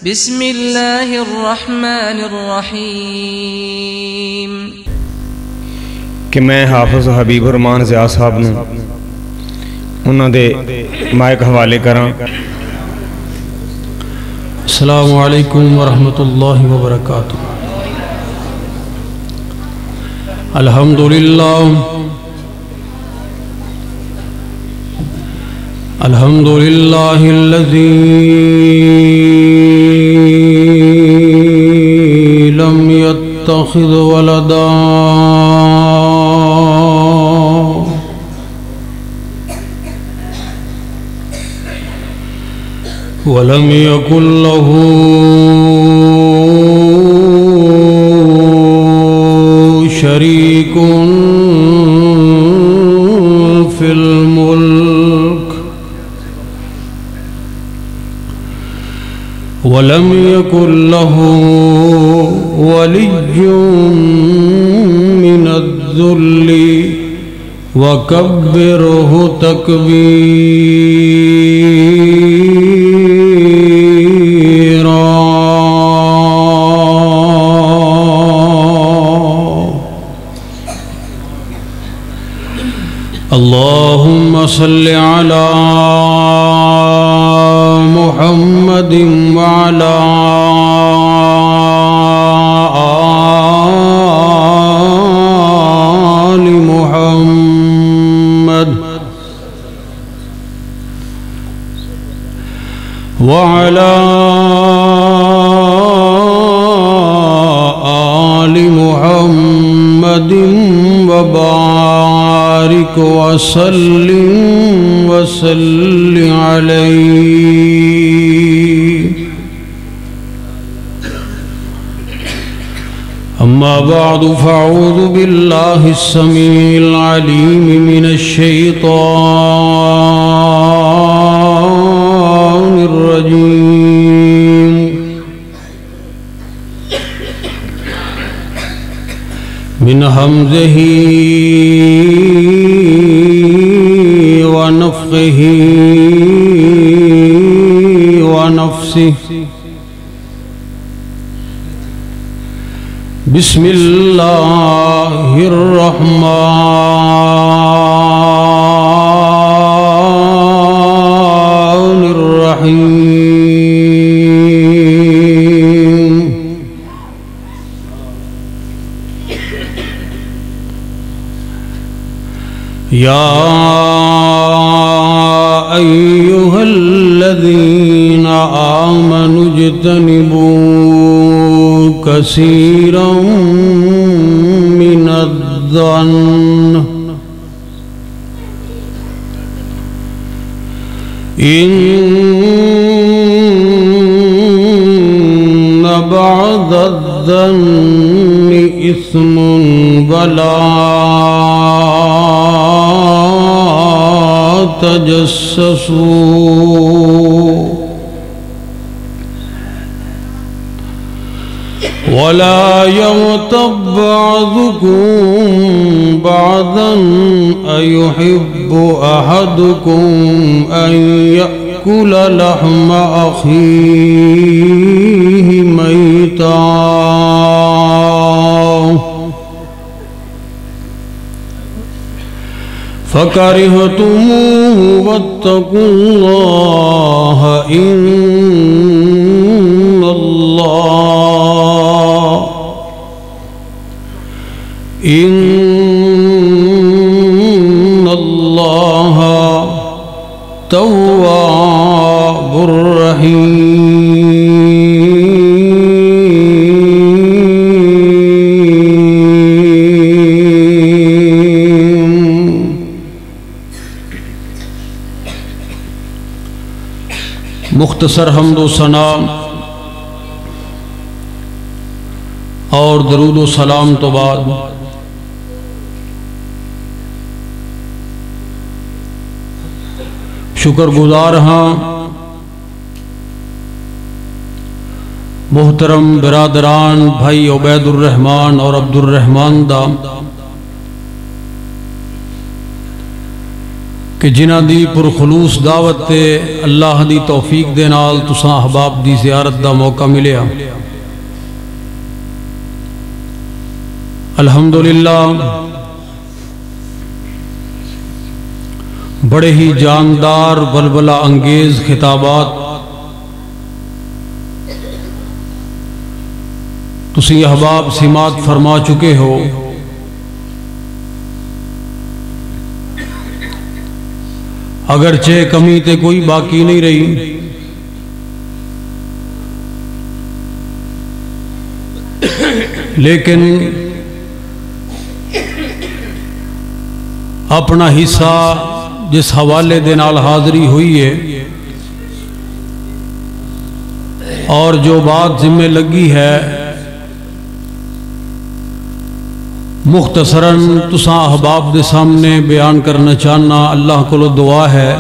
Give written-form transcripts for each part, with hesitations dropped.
بسم اللہ الرحمن الرحیم. کہ میں حافظ حبیب الرحمان زیاد صاحب نے انہوں دے مائک حوالے کراں. السلام علیکم ورحمۃ اللہ وبرکاتہ. الحمدللہ الذی لم يتخذ ولدا ولم يكن له شريك في الملك ولم يكن له ولي من الذل وكبره تكبيرا. اللهم صل على محمد وعلى آل محمد وعلى آل محمد وبارك وسلم عليه. أما بعد فأعوذ بالله السميع العليم من الشيطان الرجيم. من همزه ونفخه ونفسه. بسم الله الرحمن الرحيم. يا أيها الذين آمنوا اجتنبوا كثيرا من الظن إن بعض الظن إثم ولا تجسسوا ولا يغتب بعضكم بعضا أيحب أحدكم أن يأكل لحم أخيه ميتا فكرهتموه واتقوا الله إن الله تواب رحيم. مختصر حمد و ثنا اور درود و سلام تو بعد شکر گزار ہاں محترم برادران بھائی عبید الرحمان اور عبد الرحمان دا کہ جنہ دی پرخلوص دعوت تے اللہ دی توفیق دے نال تساں احباب دی زیارت دا موقع ملیا۔ الحمدللہ بڑے ہی جاندار بلبلہ انگیز خطابات تسی احباب سماعت فرما چکے ہو۔ اگرچہ کمی تے کوئی باقی نہیں رہی، لیکن اپنا حصہ جس حوالے دے نال حاضری ہوئی ہے اور جو بات ذمہ لگی ہے مختصراً تساں احباب دے سامنے بیان کرنا چاہنا۔ اللہ کو دعا ہے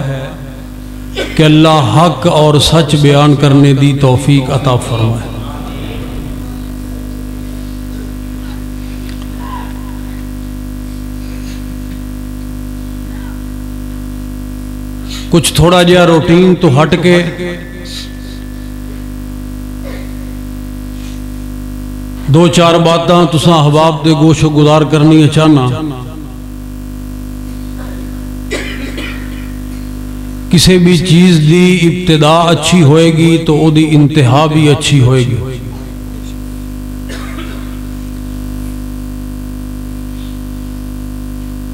کہ اللہ حق اور سچ بیان کرنے دی توفیق عطا فرمائے۔ کچھ تھوڑا جہا روٹین تو ہٹ کے دو چار باتاں تساں احباب دے گوش و گزار کرنی چاہنا۔ کسی بھی چیز دی ابتدا اچھی ہوئے گی تو او دی انتہا بھی اچھی ہوئے گی۔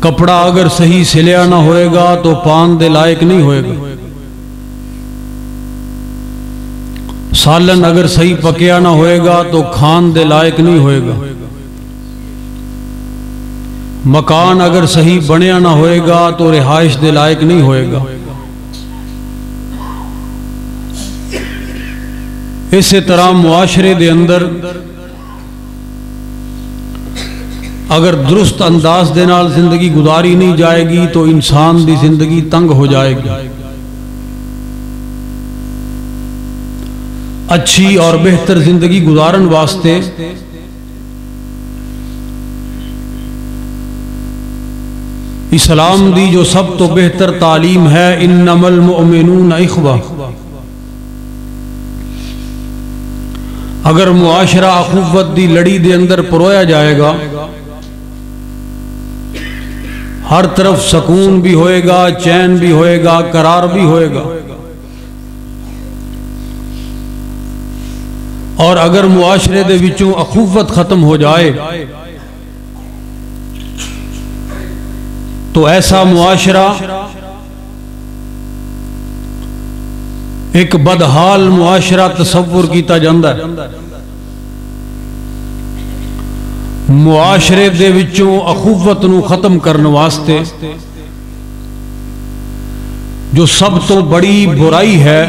کپڑا اگر صحیح سلیا نہ ہوئے گا تو پان دے لائق نہیں ہوئے گا۔ سالن اگر صحیح پکیا نہ ہوئے گا تو کھان دے لائق نہیں ہوئے گا۔ مکان اگر صحیح بنیا نہ ہوئے گا تو رہائش دے لائق نہیں ہوئے گا۔ اسی طرح معاشرے دے اندر اگر درست انداز دے نال زندگی گزاری نہیں جائے گی تو انسان دی زندگی تنگ ہو جائے گی۔ اچھی اور بہتر زندگی گزارن واسطے اسلام دی جو سب تو بہتر تعلیم ہے انما المؤمنون اخوہ، اگر معاشرہ اخوت دی لڑی دے اندر پرویا جائے گا، ہر طرف سکون بھی ہوئے گا، چین بھی ہوئے گا، قرار بھی ہوئے گا۔ اور اگر معاشرے دے وچوں اخوت ختم ہو جائے تو ایسا معاشرہ ایک بدحال معاشرہ تصور کیتا جاندہ ہے۔ معاشرے دے وچوں اخوت نو ختم کرنے واسطے جو سب تو بڑی برائی ہے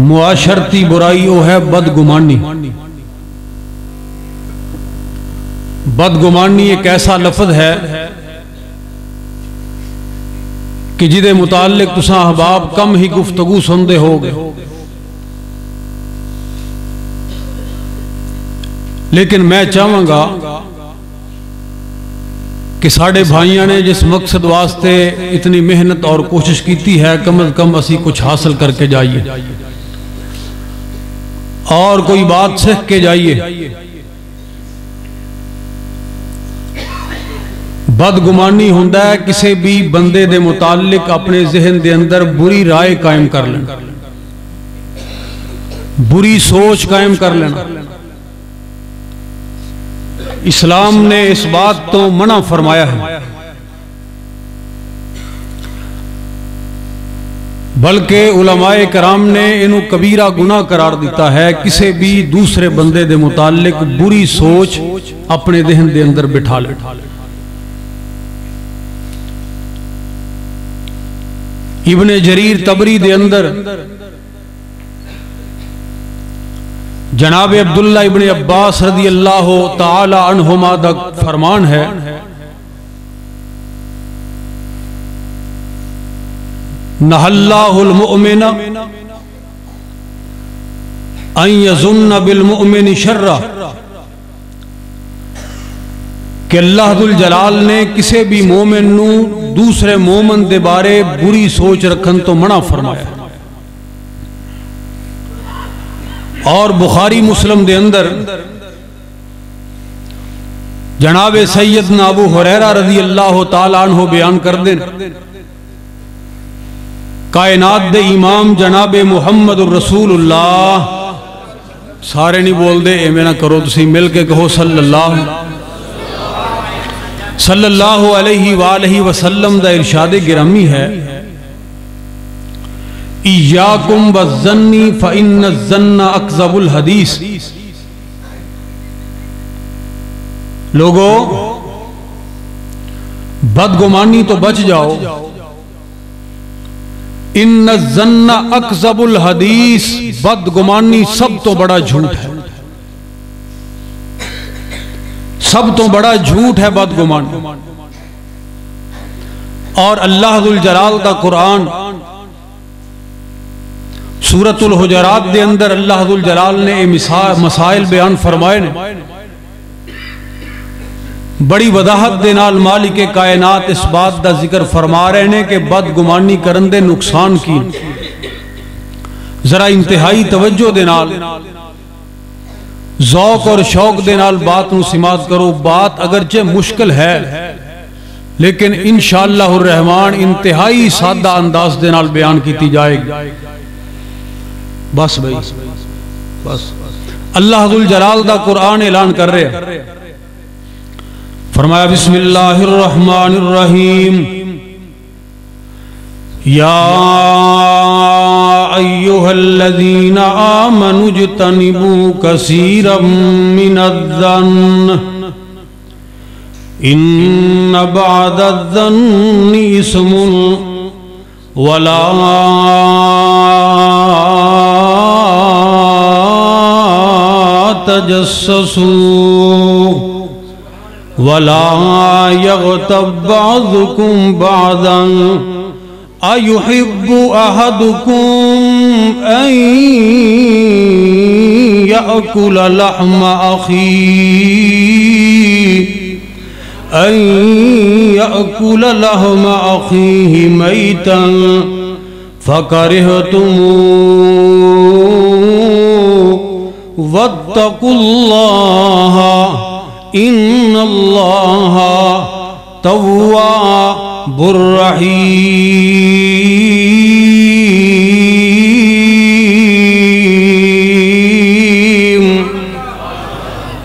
معاشرتی برائی وہ ہے بدگمانی۔ بدگمانی ایک ایسا لفظ ہے کہ جدے متعلق تساں احباب کم ہی گفتگو سندے ہو گے، لیکن میں چاہوں گا کہ ساڑھے بھائیاں نے جس مقصد واسطے اتنی محنت اور کوشش کیتی ہے کم از کم اسی کچھ حاصل کر کے جائیے اور کوئی بات سیکھ کے جائیے۔ بدگمانی ہوندہ ہے کسی بھی بندے دے متعلق اپنے ذہن دے اندر بری رائے قائم کر لینا، بری سوچ قائم کر لینا۔ اسلام نے اس بات تو منع فرمایا ہے، بلکہ علماء کرام نے انہوں کبیرہ گناہ قرار دیتا ہے کسی بھی دوسرے بندے دے متعلق بری سوچ اپنے ذہن دے اندر بٹھا لے۔ ابن جریر طبری دے اندر جناب عبداللہ ابن عباس رضی اللہ تعالی عنہما دا فرمان ہے، نہى اللہ المؤمن ان یظن بالمؤمن شرا، کہ اللہ ذوالجلال نے کسی بھی مومن نو دوسرے مومن دے بارے بری سوچ رکھن تو منع فرمایا. اور بخاری مسلم دے اندر جناب سیدنا ابو ہریرہ رضی اللہ تعالیٰ عنہ بیان کر دیں کائنات دے امام جناب محمد الرسول اللہ سارے نہیں بول دے ایمیں نہ کرو تسی مل کے کہو صلی اللہ علیہ وآلہ وسلم دا ارشاد گرامی ہے ایاکم والظنی فإن الظن اکذب الحدیث. لوگو بدگمانی تو بچ جاؤ. ان الظن اکذب الحدیث، بدگمانی سب تو بڑا جھوٹ ہے، سب تو بڑا جھوٹ ہے بدگمانی. اور اللہ ذوالجلال دا قرآن سورۃ الحجرات دے اندر اللہ ذوالجلال نے مسائل بیان فرمائے نے بڑی وضاحت دے نال مالک کائنات اس بات دا ذکر فرما رہے ہیں کہ بدگمانی کرن دے نقصان کی. ذرا انتہائی توجہ دے نال ذوق اور شوق دے نال بات نو سماعت کرو. بات اگرچہ مشکل ہے لیکن انشاءاللہ الرحمن انتہائی سادہ انداز دے نال بیان کیتی جائے گی. بس بھائی بس. اللہ ذوالجلال دا قرآن اعلان کر رہے ہیں، فرمایا بسم اللہ الرحمن الرحیم یا ایہا الذین آمنوا اجتنبوا کثیرا من الظن ان بعد الظن اسم ولا تجسسوا ولا يغتب بعضكم بعضا أيحب أحدكم أن يأكل لحم أخيه ميتا فكرهتموه واتقوا الله ان اللہ تواب الرحیم.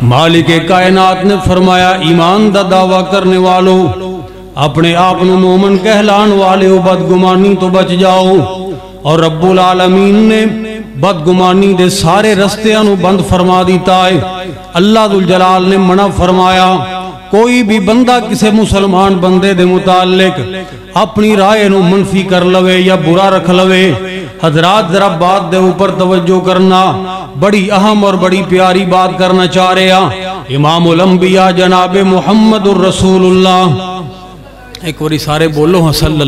مالک کائنات نے فرمایا ایمان دا دعویٰ کرنے والوں، اپنے آپ نو مومن کہلان والے ہو، بدگمانی تو بچ جاؤ. اور رب العالمین نے بدگمانی دے سارے رستیاں بند فرما دیتا ہے. اللہ ذوالجلال نے منع فرمایا کوئی بھی بندہ کسے مسلمان بندے دے متعلق اپنی رائے نو منفی کر لوے یا برا رکھ لوے. حضرات ذرا بات دے اوپر توجہ کرنا، بڑی اہم اور بڑی پیاری بات کرنا چاہ رہے ہیں. امام الانبیاء جناب محمد الرسول اللہ، ایک وری سارے بولو ہاں صلی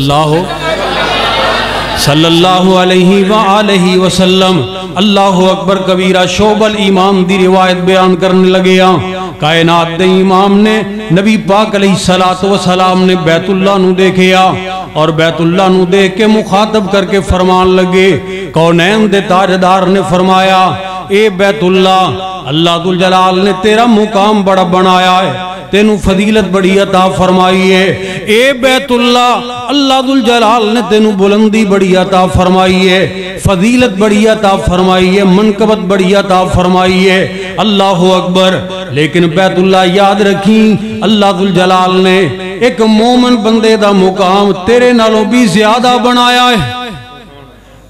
اللہ علیہ وآلہ وسلم. اللہ اکبر کبیرہ. شعب الایمان دی روایت بیان کرنے لگے ہیں. کائنات دے امام نے نبی پاک علیہ السلام نے بیت اللہ نو دیکھیا اور بیت اللہ نو دیکھ کے مخاطب کر کے فرمان لگے. کونین دے تاجدار نے فرمایا اے بیت اللہ، اللہ ذوالجلال نے تیرا مقام بڑا بنایا ہے، تینو فضیلت بڑی عطا فرمائی ہے. اے بیت اللہ، اللہ ذوالجلال نے تینو بلندی بڑی عطا فرمائی ہے، فضیلت بڑی عطا فرمائی ہے، منقبت بڑی عطا فرمائی ہے. اللہ اکبر. لیکن بیت اللہ یاد رکھیں، اللہ ذوالجلال نے ایک مومن بندے دا مقام تیرے نالوں بھی زیادہ بنایا ہے.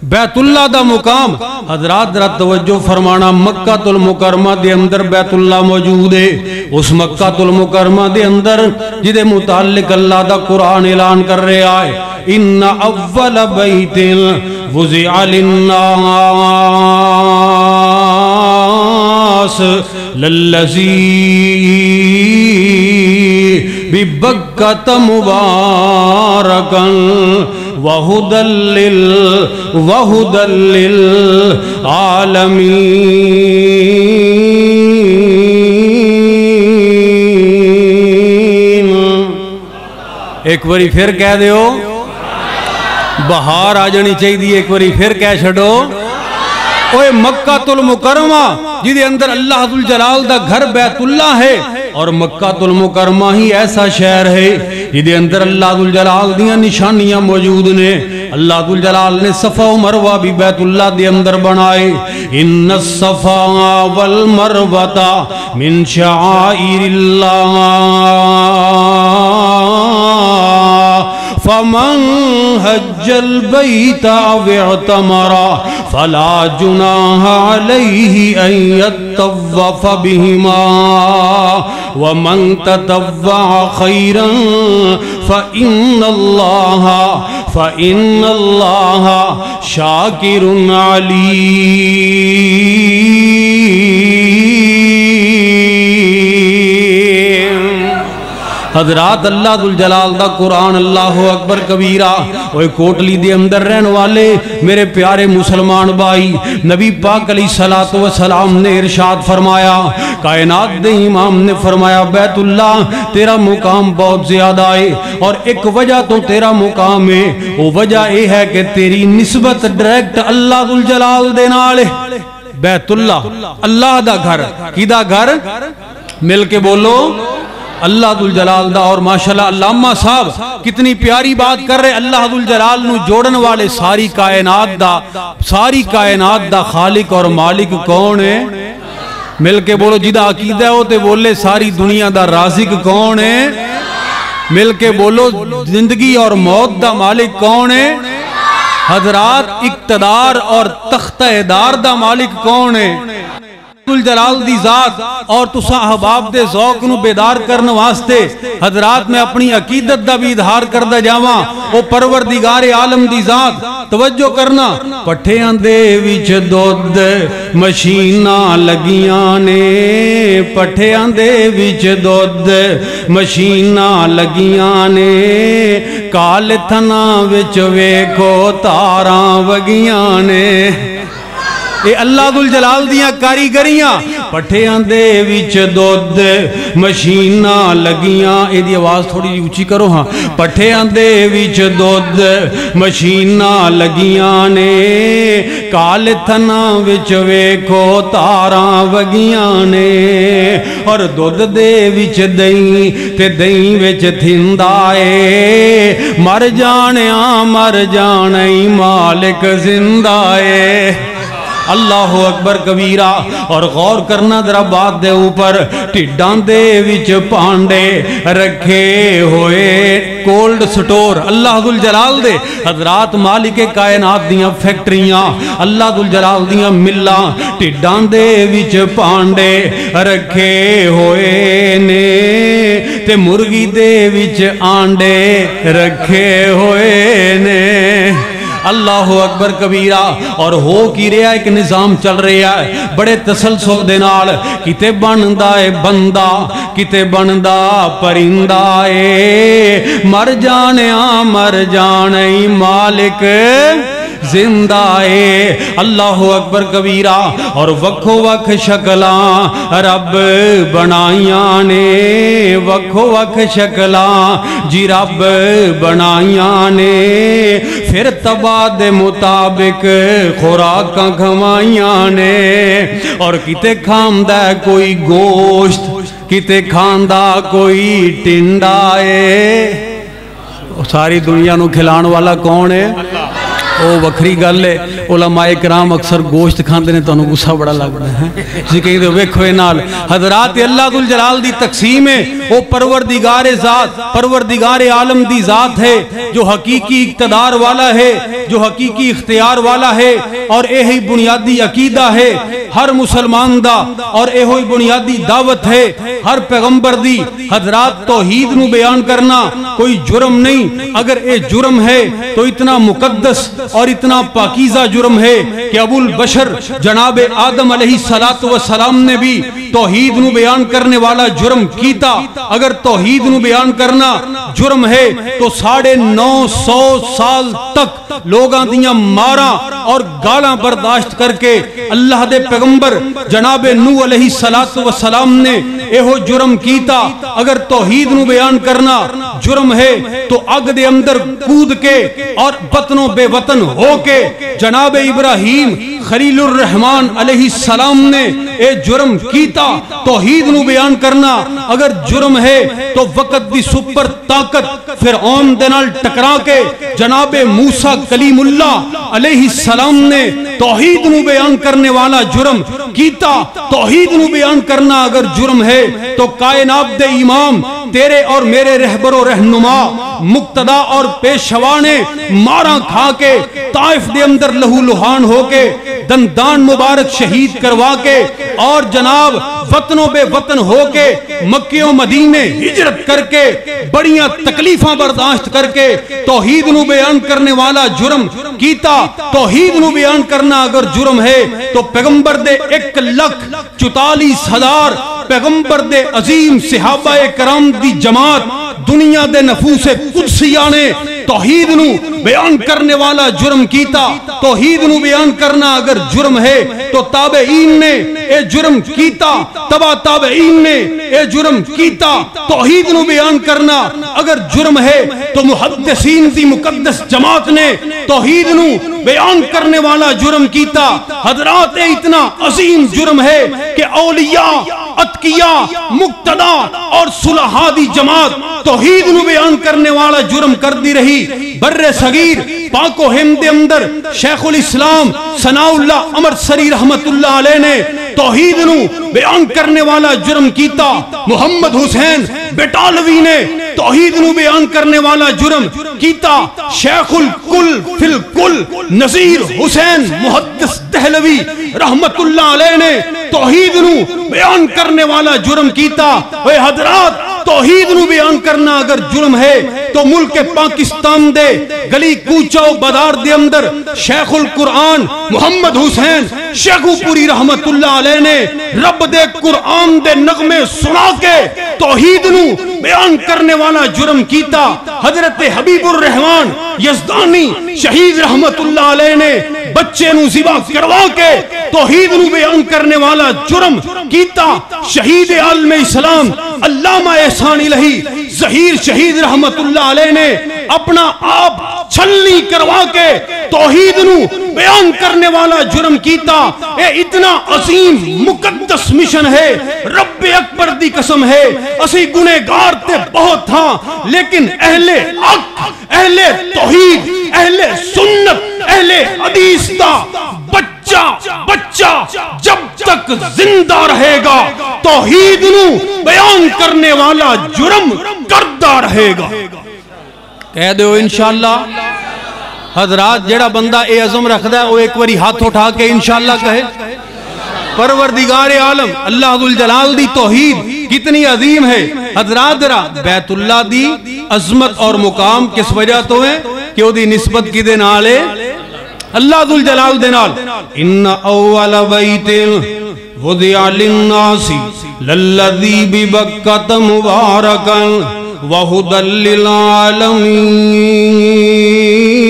بیت اللہ دا مقام، حضرات ذرا توجہ فرمانا، مکہ المکرمہ دے اندر بیت اللہ موجود ہے. اس مکہ المکرمہ دے اندر جدے متعلق اللہ دا قرآن اعلان کر رہے آئے ان اول بیت وضع للناس للذی ببکۃ مبارکا وَهُدًى لِّلْعَالَمِينَ. ایک باری پھر کہہ دیو بہار آ جانی چاہیے ایک باری پھر کہہ چھڑو اوے مکہ المکرمہ جدے اندر اللہ ذوالجلال دا گھر بیت اللہ ہے اور مکہ المکرمہ ہی ایسا شہر ہے جدے اندر اللہ ذوالجلال دیاں نشانیاں موجود نے اللہ ذوالجلال نے صفا و مروہ بھی بیت اللہ دے اندر بنائے ان الصفا والمروہ من شعائر اللہ فمن حج البيت أو اعتمر فلا جناح عليه أن يطوف بهما ومن تطوع خيرا فإن الله شاكر عليم حضرات اللہ ذوالجلال دا قرآن اللہ اکبر کبیرہ اوہ کوٹلی دے اندر رہن والے میرے پیارے مسلمان بھائی نبی پاک علیہ السلام نے ارشاد فرمایا کائنات دے امام نے فرمایا بیت اللہ تیرا مقام بہت زیادہ ہے اور ایک وجہ تو تیرا مقام ہے وہ وجہ یہ ہے کہ تیری نسبت ڈائریکٹ اللہ ذوالجلال دے نال ہے بیت اللہ اللہ دا گھر کی دا گھر مل کے بولو اللہ ذوالجلال دا اور ماشاءاللہ علامہ صاحب کتنی پیاری بات کر رہے اللہ ذوالجلال نو جوڑن والے ساری کائنات دا خالق اور مالک کون ہے مل کے بولو جدہ عقیدہ ہوتے بولے ساری دنیا دا رازق کون ہے مل کے بولو زندگی اور موت دا مالک کون ہے حضرات اقتدار اور تختہ دار دا مالک کون ہے ذوالجلال دی ذات اور تسا احباب دے ذوق نو بیدار کرنے واسطے حضرات میں اپنی عقیدت دا بھی اظہار کردہ جاواں او پروردگار عالم دی ذات توجہ کرنا پٹھیاں دے وچ دودھ مشیناں لگیاں نے پٹھیاں دے وچ دودھ مشیناں لگیاں نے کال تھنا وچ ویکھو تاراں وگیاں نے اے اللہ ذوالجلال دیاں کاریگریاں پٹھیاں دے وچ دودھ مشیناں لگیاں اے دی آواز تھوڑی جی اونچی کرو ہاں پٹھیاں دے وچ دودھ مشیناں لگیاں نے کال تھنا وچ ویکھو تاراں وگیاں نے اور دودھ دے وچ دہی تے دہی وچ تھندا اے مر جانیاں مالک زندہ اے اللہ اکبر کبیرہ اور غور کرنا ذرا بات دے اوپر ٹڈاں دے وچ پانڈے رکھے ہوئے کولڈ سٹور اللہ ذوالجلال دے حضرات مالک کائنات دیاں فیکٹریاں اللہ ذوالجلال دیاں ملاں ٹڈاں دے وچ پانڈے رکھے ہوئے نے تے مرغی دے وچ آنڈے رکھے ہوئے نے اللہ اکبر کبیرہ اور ہو کی رہا ایک نظام چل رہا ہے بڑے تسلسل دے نال کتے بندا ہے بندہ کتے بندا پرندہ ہے مر جانے مالک زندہ ہے اللہ اکبر کبیرہ اور وکھو وکھ شکلاں رب بنائیاں نے وکھو وکھ شکلاں جی رب بنائیاں نے پھر تباہ دے مطابق خوراکاں کھوائیاں نے اور کتے کھاندا ہے کوئی گوشت کتے کھاندا کوئی ٹنڈا ہے ساری دنیا نو کھلان والا کون ہے او وکھری گل ہے علماء کرام اکثر گوشت کھاندے نے تو انہوں غصہ بڑا لگتا ہے جی کہیں دے ویکھوے نال حضرات اللہ ذوالجلال دی تقسیم ہے وہ پروردگار ذات پروردگار عالم دی ذات ہے جو حقیقی اقتدار والا ہے جو حقیقی اختیار والا ہے اور اے ہی بنیادی عقیدہ ہے ہر مسلمان دا اور اے ہوئی بنیادی دعوت ہے ہر پیغمبر دی حضرات توحید نو بیان کرنا کوئی جرم نہیں اگر اے جرم ہے تو اتنا مقدس اور اتنا پاکیزہ جرم ہے کہ ابو البشر جناب آدم علیہ السلام نے بھی توحید نو بیان کرنے والا جرم کیتا اگر توحید نو بیان کرنا جرم ہے تو 950 سال تک لوگاں دیاں مارا اور گالاں برداشت کر کے اللہ دے پیغمبر جناب نوح علیہ السلام نے ایہو جرم کیتا اگر توحید نو بیان کرنا جرم ہے تو اگ دے اندر کود کے اور وطنوں بے وطن ہو کے جناب ابراہیم خلیل الرحمن علیہ السلام نے اے جرم کیتا توحید نو بیان کرنا اگر جرم ہے تو وقت دی سپر طاقت فرعون دے نال ٹکرا کے جناب موسیٰ کلیم اللہ علیہ السلام نے توحید نو بیان کرنے والا جرم کیتا توحید نو بیان کرنا اگر جرم ہے تو کائنات دے امام تیرے اور میرے رہبر و رہنما مقتدا اور پیشوا نے مارا کھا کے طائف دے اندر لہو لہان ہو کے دندان مبارک شہید کروا کے اور جناب وطنوں بے وطن ہو کے مکے و مدینے ہجرت کر کے بڑیاں تکلیفاں برداشت کر کے توحید نو بیان کرنے والا جرم کیتا توحید نو بیان کرنا اگر جرم ہے تو پیغمبر دے 1,44,000 پیغمبر دے عظیم صحابہ کرام دی جماعت دنیا دے نفوس قدسیہ نے توحید نو بیان کرنے والا جرم کیتا توحید نو بیان کرنا اگر جرم ہے تو تابعین نے اے جرم کیتا تبا تابعین نے اے جرم کیتا توحید نو بیان کرنا اگر جرم ہے تو محدثین دی مقدس جماعت نے توحید نو بیان کرنے والا جرم کیتا حضرات اے اتنا عظیم جرم ہے کہ اولیاء اتقیاء مقتدا اور صلحاء دی جماعت توحید نو بیان کرنے والا جرم کر دی رہی بر صغیر پاک و ہند دے اندر شیخ الاسلام ثناء اللہ عمر سری رحمت اللہ علیہ نے توحید نو بیان کرنے والا جرم کیتا محمد حسین بیٹالوی نے توحید نو بیان کرنے والا جرم کیتا شیخ الکل فی الکل نذیر حسین محدث دہلوی رحمت اللہ علیہ نے توحید نو بیان کرنے والا جرم کیتا اے حضرات توحید نو بیان کرنا اگر جرم ہے تو ملک پاکستان دے گلی کوچہ و بدار دے اندر شیخ القرآن محمد حسین شیخو پوری رحمت اللہ علیہ نے رب دے قرآن دے نغمے سنا کے توحید نو بیان کرنے والا جرم کیتا حضرت حبیب الرحمن یزدانی شہید رحمت اللہ علیہ نے بچے نو ذبح کروا کے توحید نو بیان کرنے والا جرم کیتا شہید عالم اسلام علامہ احسان الہی ظہیر شہید رحمت اللہ علیہ نے اپنا آپ چھلنی کروا کے توحید نو بیان کرنے والا جرم کیتا اے اتنا عظیم مقدس مشن ہے رب اکبر دی قسم ہے اسی گنہگار تے بہت تھا لیکن اہل حق اہل توحید اہل سنت اہل حدیث دا بچہ جب تک زندہ رہے گا توحید نو بیان کرنے والا جرم کرتا رہے گا کہہ دو انشاءاللہ حضرات جڑا بندہ اے عظم رکھدا ہے وہ ایک واری ہاتھ اٹھا کے انشاءاللہ کہے پروردگار عالم اللہ ذوالجلال دی توحید کتنی عظیم ہے حضرات ذرا بیت اللہ دی عظمت اور مقام کس وجہ تو ہے کہ وہ دی نسبت کی دے نال ہے اللہ ذوالجلال دے نال ان اول بیت وضع للناس للذی ببکۃ مبارکا وہدی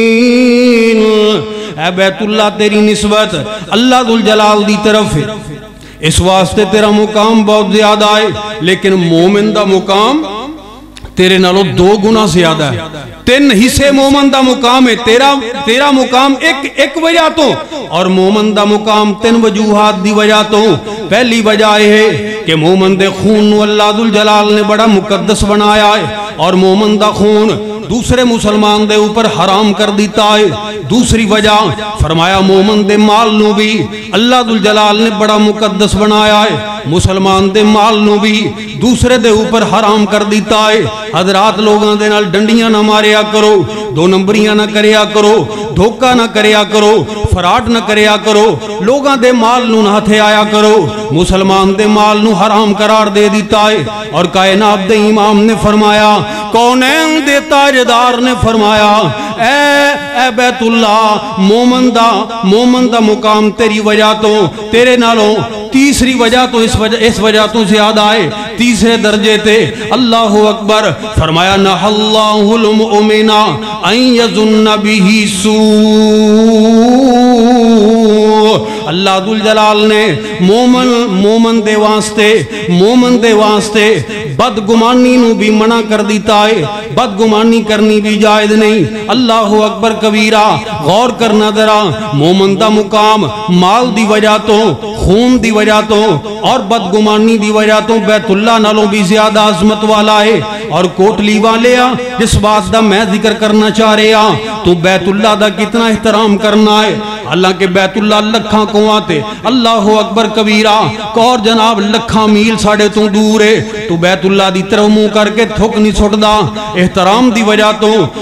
للعالمین اے بیت اللہ تیری نسبت اللہ ذوالجلال دی طرف ہے اس واسطے تیرا مقام بہت زیادہ ہے لیکن مومن دا مقام تیرے نالوں 2 گنا زیادہ ہے 3 حصے مومن دا مقام ہے تیرا مقام ایک وجہ تو اور مومن دا مقام 3 وجوہات دی وجہ تو پہلی وجہ ہے کہ مومن دے خون اللہ ذوالجلال نے بڑا مقدس بنایا ہے اور مومن دا خون دوسرے مسلمان دے اوپر حرام کر دیتا ہے دوسری وجہ فرمایا مومن دے مال نو بھی اللہ ذوالجلال نے بڑا مقدس بنایا ہے مسلمان دے مال نو بھی دوسرے دے اوپر حرام کر دیتا ہے حضرات لوگاں دے نال ڈنڈیاں نہ ماریا کرو 2 نمبریاں نہ کریا کرو دھوکہ نہ کریا کرو فراڈ نہ کریا کرو لوگاں دے مال نو نہ تھے آیا کرو مسلمان دے مال نو حرام قرار دے دیتا ہے اور کائنات دے امام نے فرمایا کونین دے تاجدار نے فرمایا اے بیت اللہ مومن دا مقام تیری وجہ تو تیرے نالوں تیسری وجہ تو اس وجہ تو زیادہ آئے، تیسرے درجے تے اللہ اکبر فرمایا نہ اللہ المؤمن ان یظن به سوء، اللہ ذوالجلال نے مومن دے واسطے بدگمانی نو بھی منع کر دیتا ہے، بدگمانی کرنی بھی جائز نہیں۔ اللہ اکبر کبیرہ، غور کرنا ذرا، مومن دا مقام مال دی وجہ تو، خون دی وجہ تو اور بدگمانی دی وجہ تو بیت اللہ نالوں بھی زیادہ عظمت والا ہے۔ اور کوٹلی والیا جس بات دا میں ذکر کرنا چاہ رہے ہاں، تو بیت اللہ دا کتنا احترام کرنا ہے، حالانکہ بیت اللہ لکھاں کو آتے، اللہ اکبر کبیرہ، اور جناب لکھاں میل ساڑھے تو دور ہے، تو بیت اللہ دی طرف منہ کر کے تھک نہیں چھوڑدا، احترام دی وجہ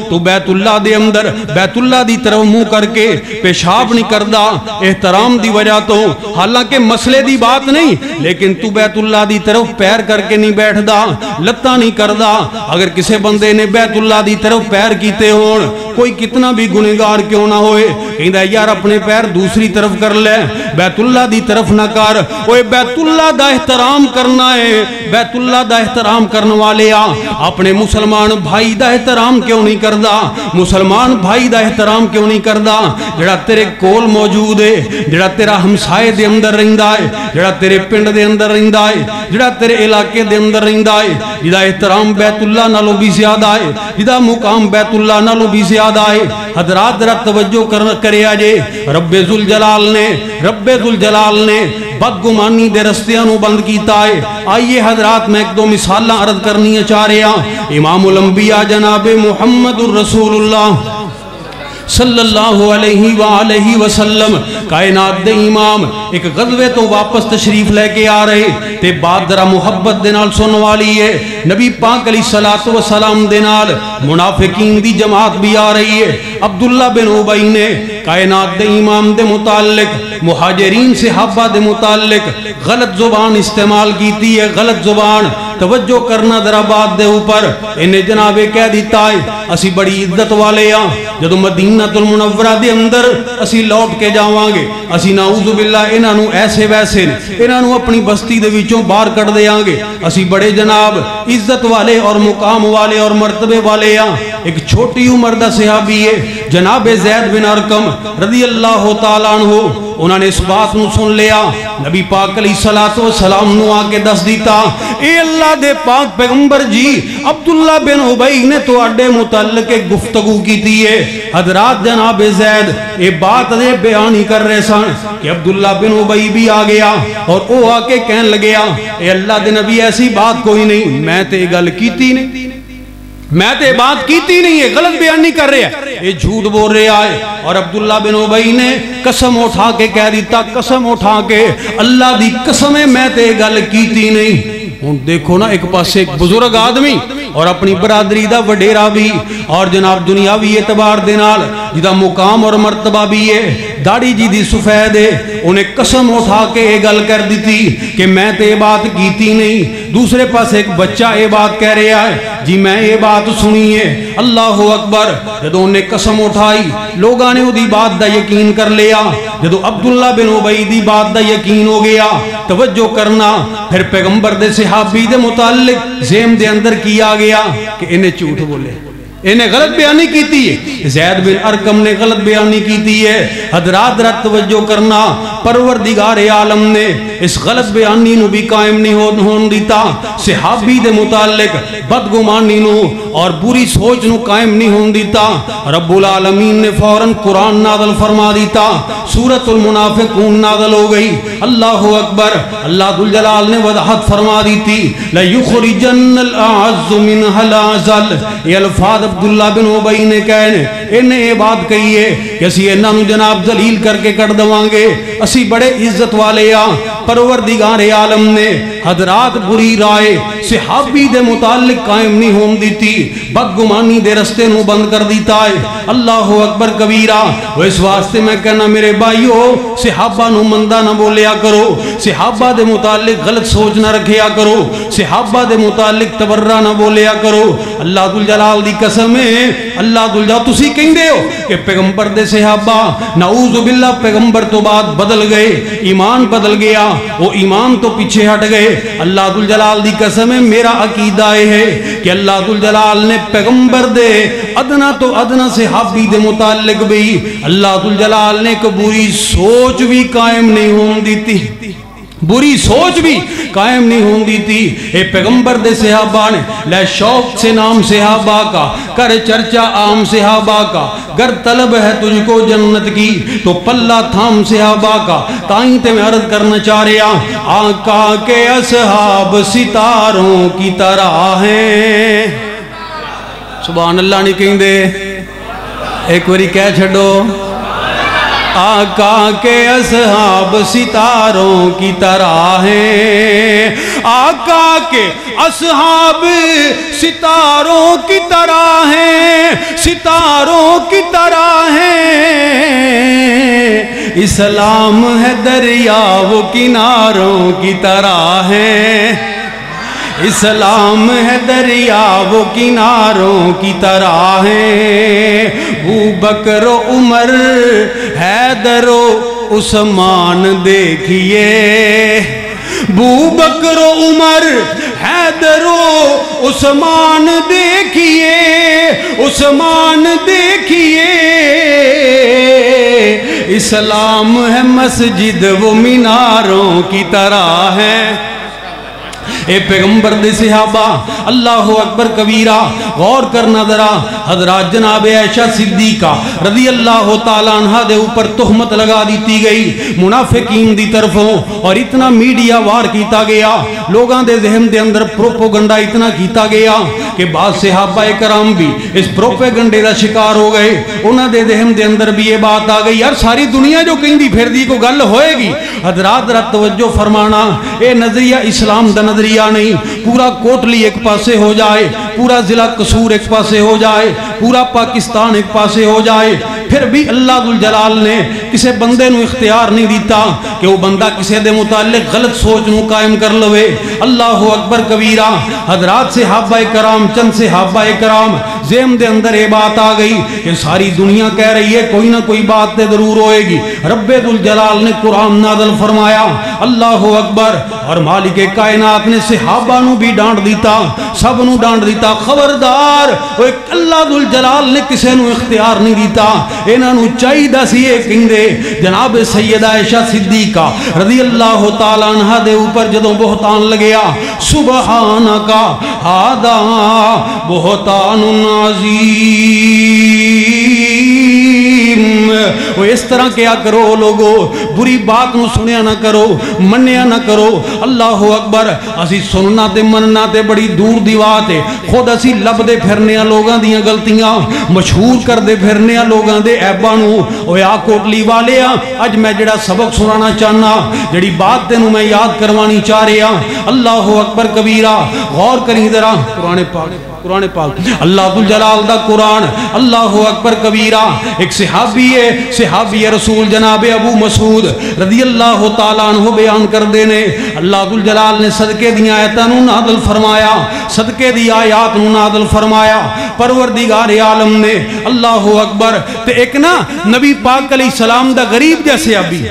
تو بیت اللہ دے اندر بیت اللہ دی طرف منہ کر کے پیشاب نہیں کردا، احترام دی وجہ تو، حالانکہ مسئلے دی بات نہیں، لیکن تو بیت اللہ دی طرف پیر کر کے نہیں بیٹھدا، لتاں نہیں کردا۔ اگر کسے بندے نے بیت اللہ دی طرف پیر کیتے ہون، کوئی کتنا بھی گنہگار کیوں نہ ہوئے، کہندا یار اپنے پیر دوسری طرف کر لے، بیت اللہ دی طرف نہ کر۔ اوے بیت اللہ دا احترام کرنا ہے، بیت اللہ دا احترام کرنے والے اپنے مسلمان بھائی دا احترام کیوں نہیں کردا؟ مسلمان بھائی دا احترام کیوں نہیں کردا؟ جڑا تیرے کول موجود ہے، جڑا تیرا ہمسائے دے اندر رہندا ہے، جڑا تیرے پنڈ دے اندر رہندا ہے، جڑا تیرے علاقے دے اندر رہندا ہے، جدا احترام بیت اللہ نالوں بھی زیادہ ہے، جدا مقام بیت اللہ نالوں بھی زیادہ ہے۔ حضرات ذرا توجہ کرے آجے، رب ذوالجلال نے بدگمانی دے رستیاں نو بند کیتا ہے۔ آئیے حضرات میں ایک دو مثالاں عرض کرنی چاہ رہے ہیں۔ امام الانبیاء جناب محمد الرسول اللہ صلی اللہ علیہ وآلہ وسلم، کائنات دے امام، ایک غزوے تو واپس تشریف لے کے آ رہے تے بات ذرا محبت دے نال سن والی ہے۔ نبی پاک علیہ الصلوۃ والسلام دے نال منافقین دی جماعت بھی آ رہی ہے۔ عبداللہ بن ابی نے کائنات دے امام دے متعلق، مہاجرین صحابہ دے متعلق غلط زبان استعمال کیتی ہے، غلط زبان۔ توجہ کرنا ذرا بات دے اوپر، انہیں جناب کہہ دیتا ہے اسی بڑی عزت والے ہاں، جدو مدینہ المنورہ دے اندر اسی لوٹ کے جاواں گے، اسی نعوذ باللہ انہاں نو ایسے ویسے انہاں نو اپنی بستی دے وچوں باہر کر دیاں گے، اسی بڑے جناب عزت والے اور مقام والے اور مرتبے والے ہاں۔ ایک چھوٹی عمر دا صحابی ہے جناب زید بن ارقم رضی اللہ تعالیٰ عنہ، انہوں نے اس بات نو سن لیا، نبی پاک علیہ الصلوۃ والسلام نو آ کے دس دیتا، اے اللہ دے پاک پیغمبر جی، عبداللہ بن ابی نے تو اڈے متعلق ایک گفتگو کی ہے۔ حضرات جناب زید یہ بات دے بیانی کر رہے سن کہ عبداللہ بن ابی بھی آ گیا اور وہ آ کے کہن لگیا، اے اللہ دے نبی ایسی بات کوئی نہیں، میں تے گل کیتی نہیں، میں تے بات کیتی نہیں ہے، غلط بیان نہیں کر رہے ہیں، یہ جھوٹ بول رہے آئے۔ اور عبداللہ بن ابی نے قسم اٹھا کے کہہ دیتا، قسم اٹھا کے اللہ دی قسم ہے میں تے گل کیتی نہیں۔ دیکھو نا، ایک پاس ایک بزرگ آدمی اور اپنی برادری دا وڈیرا بھی، اور جناب دنیاوی اعتبار دے نال جدا مقام اور مرتبہ بھی ہے، داڑھی جی دی سفید ہے، انہیں قسم اٹھا کے یہ گل کر دیتی کہ میں تے بات کیتی نہیں۔ دوسرے پاس ایک بچہ یہ بات کہہ رہا ہے جی میں یہ بات سنی ہے۔ اللہ اکبر، جدو انہیں قسم اٹھائی لوگاں نے دی بات دا یقین کر لیا، جدو عبداللہ بن ابی دی بات دا یقین ہو گیا۔ توجہ کرنا، پھر پیغمبر دے صحابی دے متعلق زیم دے اندر کیا گیا کہ انہیں جھوٹ بولے، انہیں غلط بیانی کیتی ہے، زید بن ارقم نے غلط بیانی کیتی ہے۔ حضرات رات توجہ کرنا، پروردگار عالم نے اس غلط بیانی نو بھی قائم نہیں ہون دیتا، صحابی دے متعلق بدگمانی نو اور بری سوچ نو قائم نہیں ہون دیتا۔ رب العالمین نے فوراً قرآن نازل فرما دیتا، سورۃ المنافقون نازل ہو گئی۔ اللہ اکبر، اللہ ذوالجلال نے وضاحت فرما دیتی، لَيُخْرِجَنَّ الْأَعَزُّ مِنْهَا الْأَذَلَّ، یہ الفاظ عبداللہ بن ابی نے کہنے، انہیں یہ بات کہی ہے کہ اسی انہاں نو جناب ذلیل کر کے کر دواں گے، اسی بڑے عزت والے ہاں۔ پروردگار عالم نے حضرات بری رائے صحابی دے متعلق قائم نہیں ہون دیتی، بدگمانی دے رستے نو بند کر دیتا ہے۔ اللہ اکبر کبیرہ، وہ اس واسطے میں کہنا میرے بھائیو، صحابہ نو مندہ نہ بولیا کرو، صحابہ دے متعلق غلط سوچ نہ رکھیا کرو، صحابہ دے متعلق تبرہ نہ بولیا کرو۔ اللہ ذوالجلال دی قسم ہے، اللہ ذوالجلال تسی کہیں دے ہو کہ پیغمبر دے صحابہ نعوذ باللہ پیغمبر تو بعد بدل گئے، ایمان بدل گیا، وہ ایمان تو پیچھے ہٹ گئے۔ اللہ ذوالجلال دی قسم ہے، میرا عقیدہ ہے کہ اللہ ذوالجلال نے پیغمبر دے ادنا تو ادنا صحابی دے متعلق بھی اللہ ذوالجلال نے ایک بری سوچ بھی قائم نہیں ہون دیتی، بری سوچ بھی قائم نہیں ہون دیتی۔ اے پیغمبر دے صحابہ نے لے شوق سے نام صحابہ کا، کر چرچا عام صحابہ کا، گر طلب ہے تجھ کو جنت کی تو پلہ تھام صحابہ کا۔ تائیں تے میں عرض کرنا چاہ رہا، آقا کے اصحاب ستاروں کی طرح ہیں۔ سبحان اللہ نہیں کہیں دے، ایک باری کہہ چھڑو، آقا کے اصحاب ستاروں کی طرح ہیں، آقا کے اصحاب ستاروں کی طرح ہیں، ستاروں کی طرح ہیں۔ اسلام ہے دریا وہ کناروں کی طرح ہے، اسلام ہے دریا وہ کناروں کی طرح ہے۔ ابوبکر و عمر حیدر و عثمان دیکھیے، ابوبکر و عمر حیدر و عثمان دیکھیے، عثمان دیکھیے۔ اسلام ہے مسجد وہ میناروں کی طرح ہے۔ اے پیغمبر دے صحابہ اللہ اکبر کبیرہ، غور کرنا ذرا، حضرات جناب عائشہ صدیقہ رضی اللہ تعالیٰ عنہ دے اوپر تہمت لگا دیتی گئی منافقین دی طرفوں، اور اتنا میڈیا وار کیتا گیا، لوگاں دے ذہن دے اندر پروپوگنڈا اتنا کیتا گیا کہ بعض صحابہ کرام بھی اس پروپوگنڈے دا شکار ہو گئے۔ انہاں دے ذہن دے اندر بھی یہ بات آ گئی، یار ساری دنیا جو کہیں دی پھر دی کو گل ہوئے گی۔ حضرات ذرا توجہ فرمانا، اے نظریہ اسلام دا نظریہ نہیں، پورا کوٹلی ایک پاسے ہو جائے، پورا ضلع قصور ایک پاسے ہو جائے، پورا پاکستان ایک پاسے ہو جائے، پھر بھی اللہ ذوالجلال نے کسے بندے نو اختیار نہیں دیتا کہ وہ بندہ کسے دے متعلق غلط سوچ نو قائم کر لوے۔ اللہ اکبر کبیرہ، حضرات صحابہ کرام، چند صحابہ کرام ذہن دے اندر یہ بات آ گئی کہ ساری دنیا کہہ رہی ہے کوئی نہ کوئی بات تے ضرور ہوئے گی۔ رب ذوالجلال نے قرآن نازل فرمایا، اللہ اکبر، اور مالک کائنات نے صحابہ نو بھی ڈانٹ دیتا، سب نو ڈانٹ دیتا، خبردار، اللہ ذوالجلال نے کسے نو اختیار نہیں دیتا۔ انہاں نو چاہیے سی یہ کہندے جناب سیدہ عائشہ صدیقہ رضی اللہ تعالیٰ عنہ دے اوپر جدوں بہتان لگیا، سبحانکا ھذا بہتان عظیم، وہ اس طرح کیا کرو لوگو، بری بات نو سنیا نہ کرو، منیا نہ کرو۔ اللہ اکبر، اسی سننا تے مننا تے بڑی دور دی بات ہے، خود اسی لب دے پھرنے لوگاں دیاں غلطیاں مشہور کر دے پھرنے لوگاں دے عیباں نو۔ اوے آ کوٹلی والے اج میں جڑا سبق سنانا چاہنا، جڑی بات تینوں میں یاد کروانی چاہ رہا، اللہ اکبر کبیرہ، غور کریں ذرا، قرآن پاک، قرآن پاک، اللہ ذوالجلال دا قرآن، اللہ اکبر کبیرہ۔ ایک صحابی ہے، صحابی رسول جناب ابو مسعود رضی اللہ تعالیٰ عنہ بیان کر دینے، اللہ ذوالجلال نے صدقے دی آیتاں نو نازل فرمایا، صدقے دی آیات نو نازل فرمایا پروردگار عالم نے، اللہ اکبر۔ تے ایک نا نبی پاک علیہ السلام دا غریب جیسے ابھی،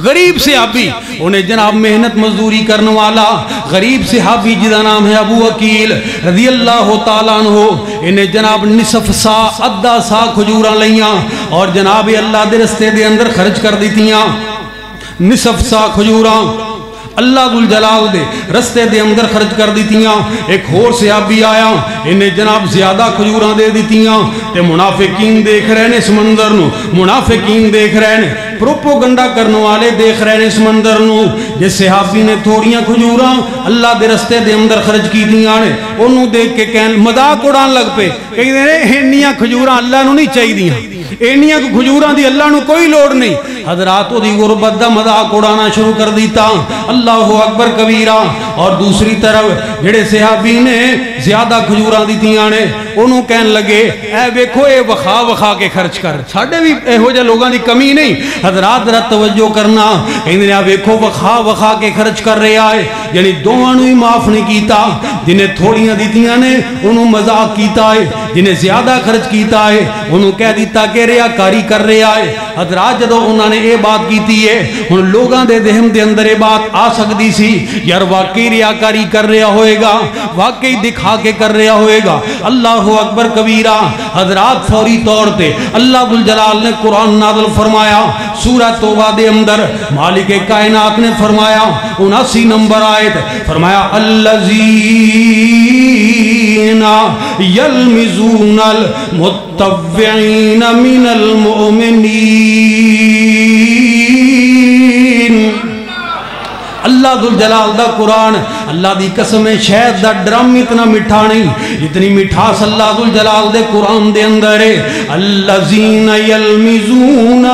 غریب صحابی، انہیں جناب محنت مزدوری کرنے والا غریب صحابی جدا نام ہے ابو عقیل رضی اللہ تعالیٰ عنہ، انہیں جناب نصف سا ادھا سا کھجوراں لیاں اور جناب اللہ دے رستے دے اندر خرچ کر دیتیاں، نصف سا کھجوراں اللہ ذوالجلال دے رستے دے اندر خرچ کر دیتیاں۔ ایک اور صحابی آیا، انہیں جناب زیادہ کھجوراں دے دیتیاں، تے منافقین دیکھ رہے ہیں اس منظر نو، منافقین دیکھ رہے ہیں، پروپوگنڈا کرنے والے دیکھ رہے ہیں اس منظر نو۔ جس صحابی نے تھوڑیاں کھجوراں اللہ دے رستے دے اندر خرچ کی دیاں نے، انہوں دیکھ کے کہن مذاق اڑان لگ پے، کہیں دے انیاں کھجوراں اللہ نو نہیں چاہی دیاں، اینیاں کو کھجوراں دی اللہ نو کوئی لوڑ نہیں. حضرات دی غربت دا مذاق اڑانا شروع کر دیتا. اللہ اکبر کبیرہ. اور دوسری طرف جڑے صحابی نے زیادہ کھجوراں دیتیاں نے انہوں کہن لگے اے ویکھو اے وخا وخا کے خرچ کر. ساڈے بھی ایہو جے لوگاں دی کمی نہیں. حضرات ذرا توجہ کرنا. کہندے نے ویکھو وخا وخا کے خرچ کر رہا ہے، یعنی دوواں نوں ہی معاف نہیں کیتا. جنہیں تھوڑیاں دیتیاں نے انہوں مذاق کیتا ہے، جنہیں زیادہ خرچ کیتا ہے انہوں کہہ دیتا کہ ریاکاری کر رہا ہے. حضرات جدو انہوں نے اے بات کیتی ہے ان لوگاں دے ذہن دے اندر اے بات آ سکتی سی یار واقعی ریاکاری کر رہا ہوئے گا، واقعی دکھا کے کر رہا ہوئے گا. اللہ اکبر کبیرہ. حضرات فوری طور تے اللہ ذوالجلال نے قرآن نازل فرمایا. سورہ توبہ دے اندر مالک کائنات نے فرمایا 79 نمبر آیت فرمایا الذین یلمزون المتطوعین من المؤمنین. اللہ ذوالجلال دا قرآن اللہ دی قسم شہد دا ڈرم اتنا مٹھا نہیں جتنی مٹھاس اللہ ذوالجلال دے قرآن دے اندر ہے. الذین یلمزون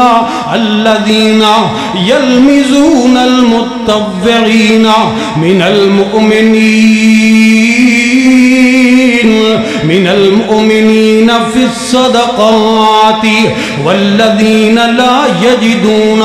المتطوعین من المؤمنین فی الصدقات والذین لا یجدون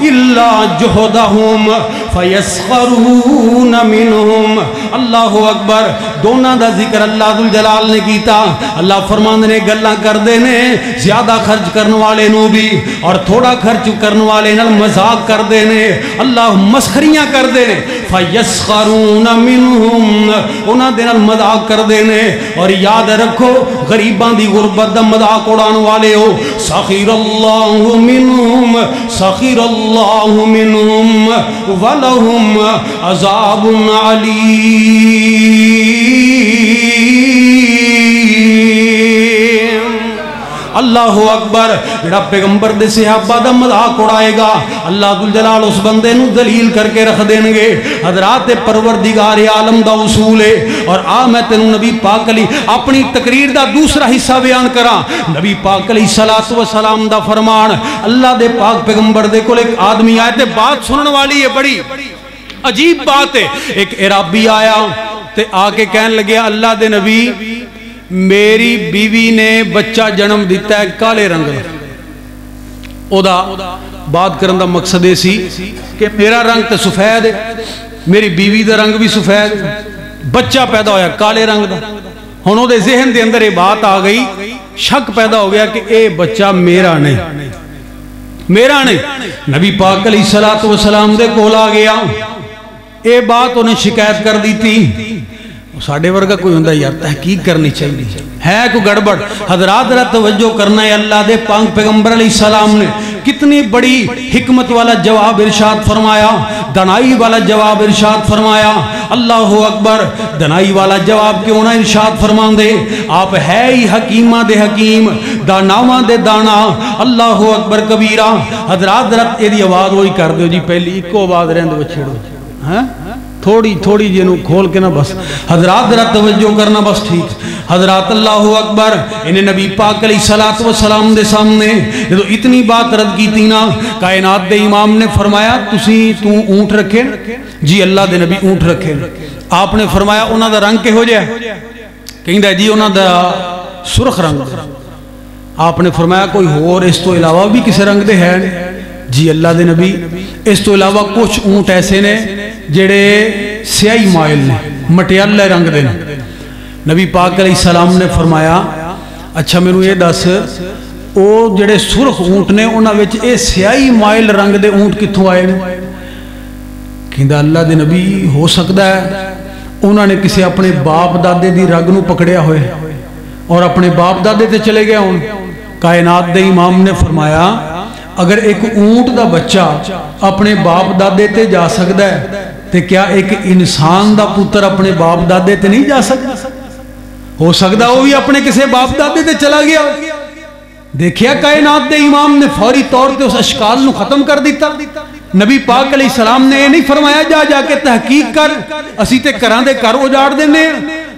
الا جہدہم فیسخرون منہم. اللہ اکبر. دونوں دا ذکر اللہ ذوالجلال نے کیتا. اللہ فرمان نے گلاں کر دینے زیادہ خرچ کرنے والے نو بھی اور تھوڑا خرچ کرنے والے نال مذاق کر دینے. اللہ مسخریاں کر دینے. فیسخرون منہم. انہاں دے نال مذاق کر دینے. اور یاد رکھو غریباں دی غربت دا مذاق اڑان والے ہو. سخر اللہ منہم سخر اللہ منہم وَلَهُمْ عَذَابٌ عَلِيمٌ. اللہ اکبر. جڑا پیغمبر دے صحابہ دا مذاق اڑائے گا اللہ ذوالجلال اس بندے نو ذلیل کر کے رکھ دیں گے. حضرات پروردگار عالم دا اصول ہے. اور میں تینوں نبی پاک علی اپنی تقریر دا دوسرا حصہ بیان کراں. نبی پاک علیہ السلام دا فرمان. اللہ دے پاک پیغمبر دے کول ایک آدمی آئے تے بات سنن والی ہے بڑی عجیب بات ہے. ایک عرابی آیا تے آ کے کہن لگے اللہ دے نبی میری بیوی نے بچہ جنم دیتا ہے کالے رنگ دا. او دا بات کرن دا مقصد ہے سی کہ میرا رنگ تے سفید ہے، میری بیوی دا رنگ بھی سفید ہے، بچہ پیدا ہویا کالے رنگ دا. ہنوں دے ذہن دے اندر یہ بات آ گئی، شک پیدا ہو گیا کہ اے بچہ میرا نہیں میرا نہیں. نبی پاک علیہ السلام دے کول آ گیا. اے بات انہیں شکایت کر دی تھی. ساڑھے ورگا کوئی ہوندہ یار تحقیق کرنی چاہیے ہے کوئی گڑبڑ. حضرات ذرا توجہ کرنا ہے. اللہ دے پاک پیغمبر علیہ السلام نے کتنی بڑی حکمت والا جواب ارشاد فرمایا، دنائی والا جواب ارشاد فرمایا. اللہ اکبر. دنائی والا جواب کیوں نہ ارشاد فرمان دے؟ آپ ہے ہی حکیمہ دے حکیم، داناواں دے دانا. اللہ اکبر کبیرہ. حضرات ذرا یہ دی آواز وہی کر دیو جی پہلی ایک آواز رہن دو چھڑو ہاں تھوڑی جنوں کھول کے نہ بس. حضرات ذرا توجہ کرنا بس ٹھیک. حضرات اللہ اکبر. انہیں نبی پاک علیہ السلام دے سامنے جدو اتنی بات رد کی تھی نا کائنات دے امام نے فرمایا تو اونٹ رکھے؟ جی اللہ دے نبی اونٹ رکھے. آپ نے فرمایا انہاں دا رنگ کے ہو جائے؟ کہیں دا جی انہاں دا سرخ رنگ. آپ نے فرمایا کوئی اور اس تو علاوہ بھی کسی رنگ دے ہیں؟ جی اللہ دے نبی اس تو علاوہ کچھ اونٹ ایسے نے جڑے سیاہی مائل نے مٹیالے رنگ دے. نبی پاک علیہ السلام نے فرمایا اچھا میرے یہ دس او جڑے سرخ اونٹ نے انہاں وچ اے سیاہی مائل رنگ دے اونٹ کتھوں آئے نے؟ کہندا اللہ دے نبی ہو سکتا ہے انہاں نے کسی اپنے باپ دادے دی رگ نو پکڑیا ہوئے اور اپنے باپ دادے تے چلے گئے ہون. کائنات دے امام نے فرمایا اگر ایک اونٹ دا بچہ اپنے باپ دادے تے جا سکتا ہے تے کیا ایک انسان دا پتر اپنے باپ دادے تے نہیں جا سکتا؟ ہو سکتا وہ بھی اپنے کسے باپ دادے تے چلا گیا. دیکھیا کائنات دے امام نے فوری طور تے اس اشکال نو ختم کر دیتا. نبی پاک علیہ السلام نے یہ نہیں فرمایا جا کے تحقیق کر اسی تے کراں دے کر اجاڑ دینے.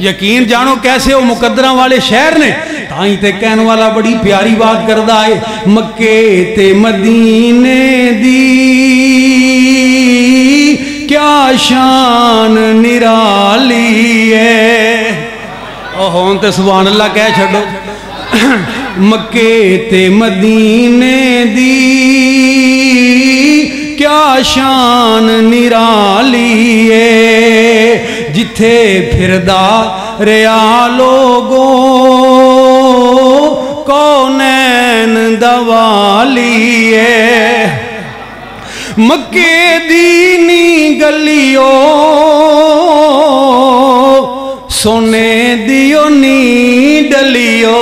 یقین جانو کیسے وہ مقدرہ والے شہر نے تائیں تے کہن والا بڑی پیاری بات کردہ ہے مکے تے مدینے دی کیا شان نرالی ہے ہون تے سبحان اللہ کہہ چھڑو مکے تے مدینے دی کیا شان نرالی ہے جتھے پھردا ریا لوگوں کونین دوالی ہے مکے دینی گلیوں سونے دیو نی ڈلیو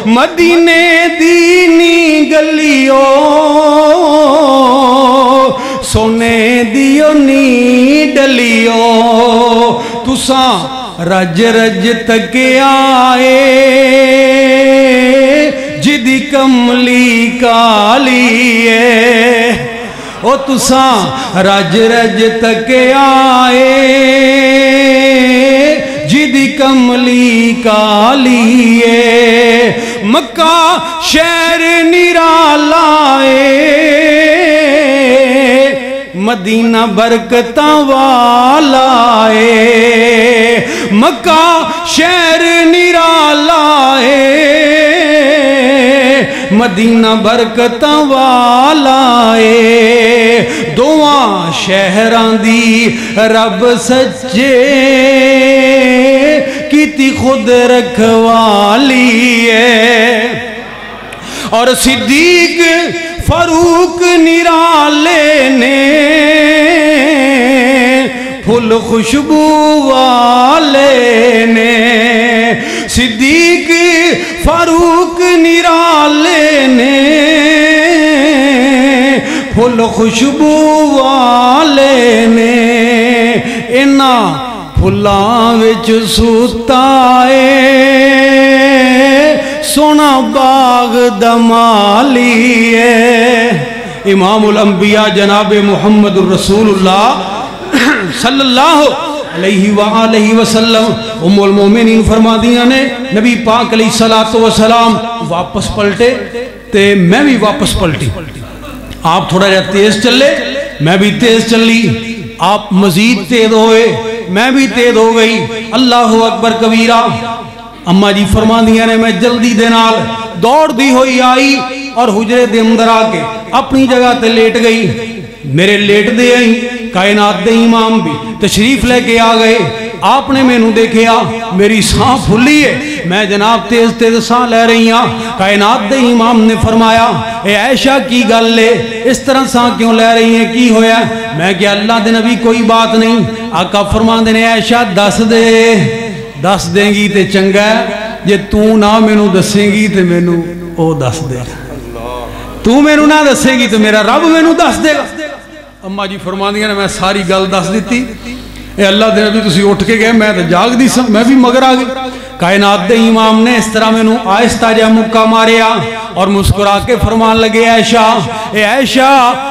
مدینے دینی گلیو سونے دیو نی ڈلیو تساں رج رج تک آئے جدی کملی کالی ہے او تساں رج رج تک آئے جدی کملی کالی ہے مکہ شہر نرالا ہے مدینہ برکتاں والا ہے مکہ شہر نرالا ہے مدینہ برکتاں والا ہے دعاں شہراں دی رب سچے کیتی خود رکھوالی ہے اور صدیق فاروق نرالے نے پھول خوشبو والے نے صدیق فاروق نرالے نے پھول خوشبو والے نے اینا پھلاں وچ سوتائے سونا باغ دمالی ہے امام الانبیاء جناب محمد الرسول اللہ صلی اللہ علیہ وآلہ وسلم ام المومنین فرما دیا نے نبی پاک علیہ السلام واپس پلٹے تے میں بھی واپس پلٹی آپ تھوڑا جا تیز چلے میں بھی تیز چلی آپ مزید تیز ہوئے میں بھی تیز ہو گئی اللہ اکبر کبیرہ اماں جی فرما دیا نے میں جلدی دے نال دوڑ دی ہوئی آئی اور حجرے دے اندر آکے اپنی جگہ تے لیٹ گئی میرے لیٹ دے آئی کائنات دے امام بھی تشریف لے کے آ گئے آپ نے میں نو دیکھیا میری سانپ پھلی ہے میں جناب تیز تیز سان لے رہی ہاں کائنات دے امام نے فرمایا اے عائشہ کی گل لے اس طرح سان کیوں لے رہی ہیں کی ہویا میں کہ اللہ دے نبی کوئی بات نہیں آقا فرما دے نے عائشہ دس دیں گی تے چنگا ہے جے تو نہ میں نو دسیں گی تے میں نو او دس دے تو میں نو نہ دسیں گی تے میرا رب میں نو دس دے گا اماں جی فرما دیا نے میں ساری گل دس دیتی اے اللہ دے نبی تسی اٹھ کے گئے میں تے جاگ دی سا میں بھی مگر آگئی کائنات دے امام نے اس طرح میں نو آہستہ جا مکہ ماریا اور مسکرا کے فرمان لگے عائشہ اے عائشہ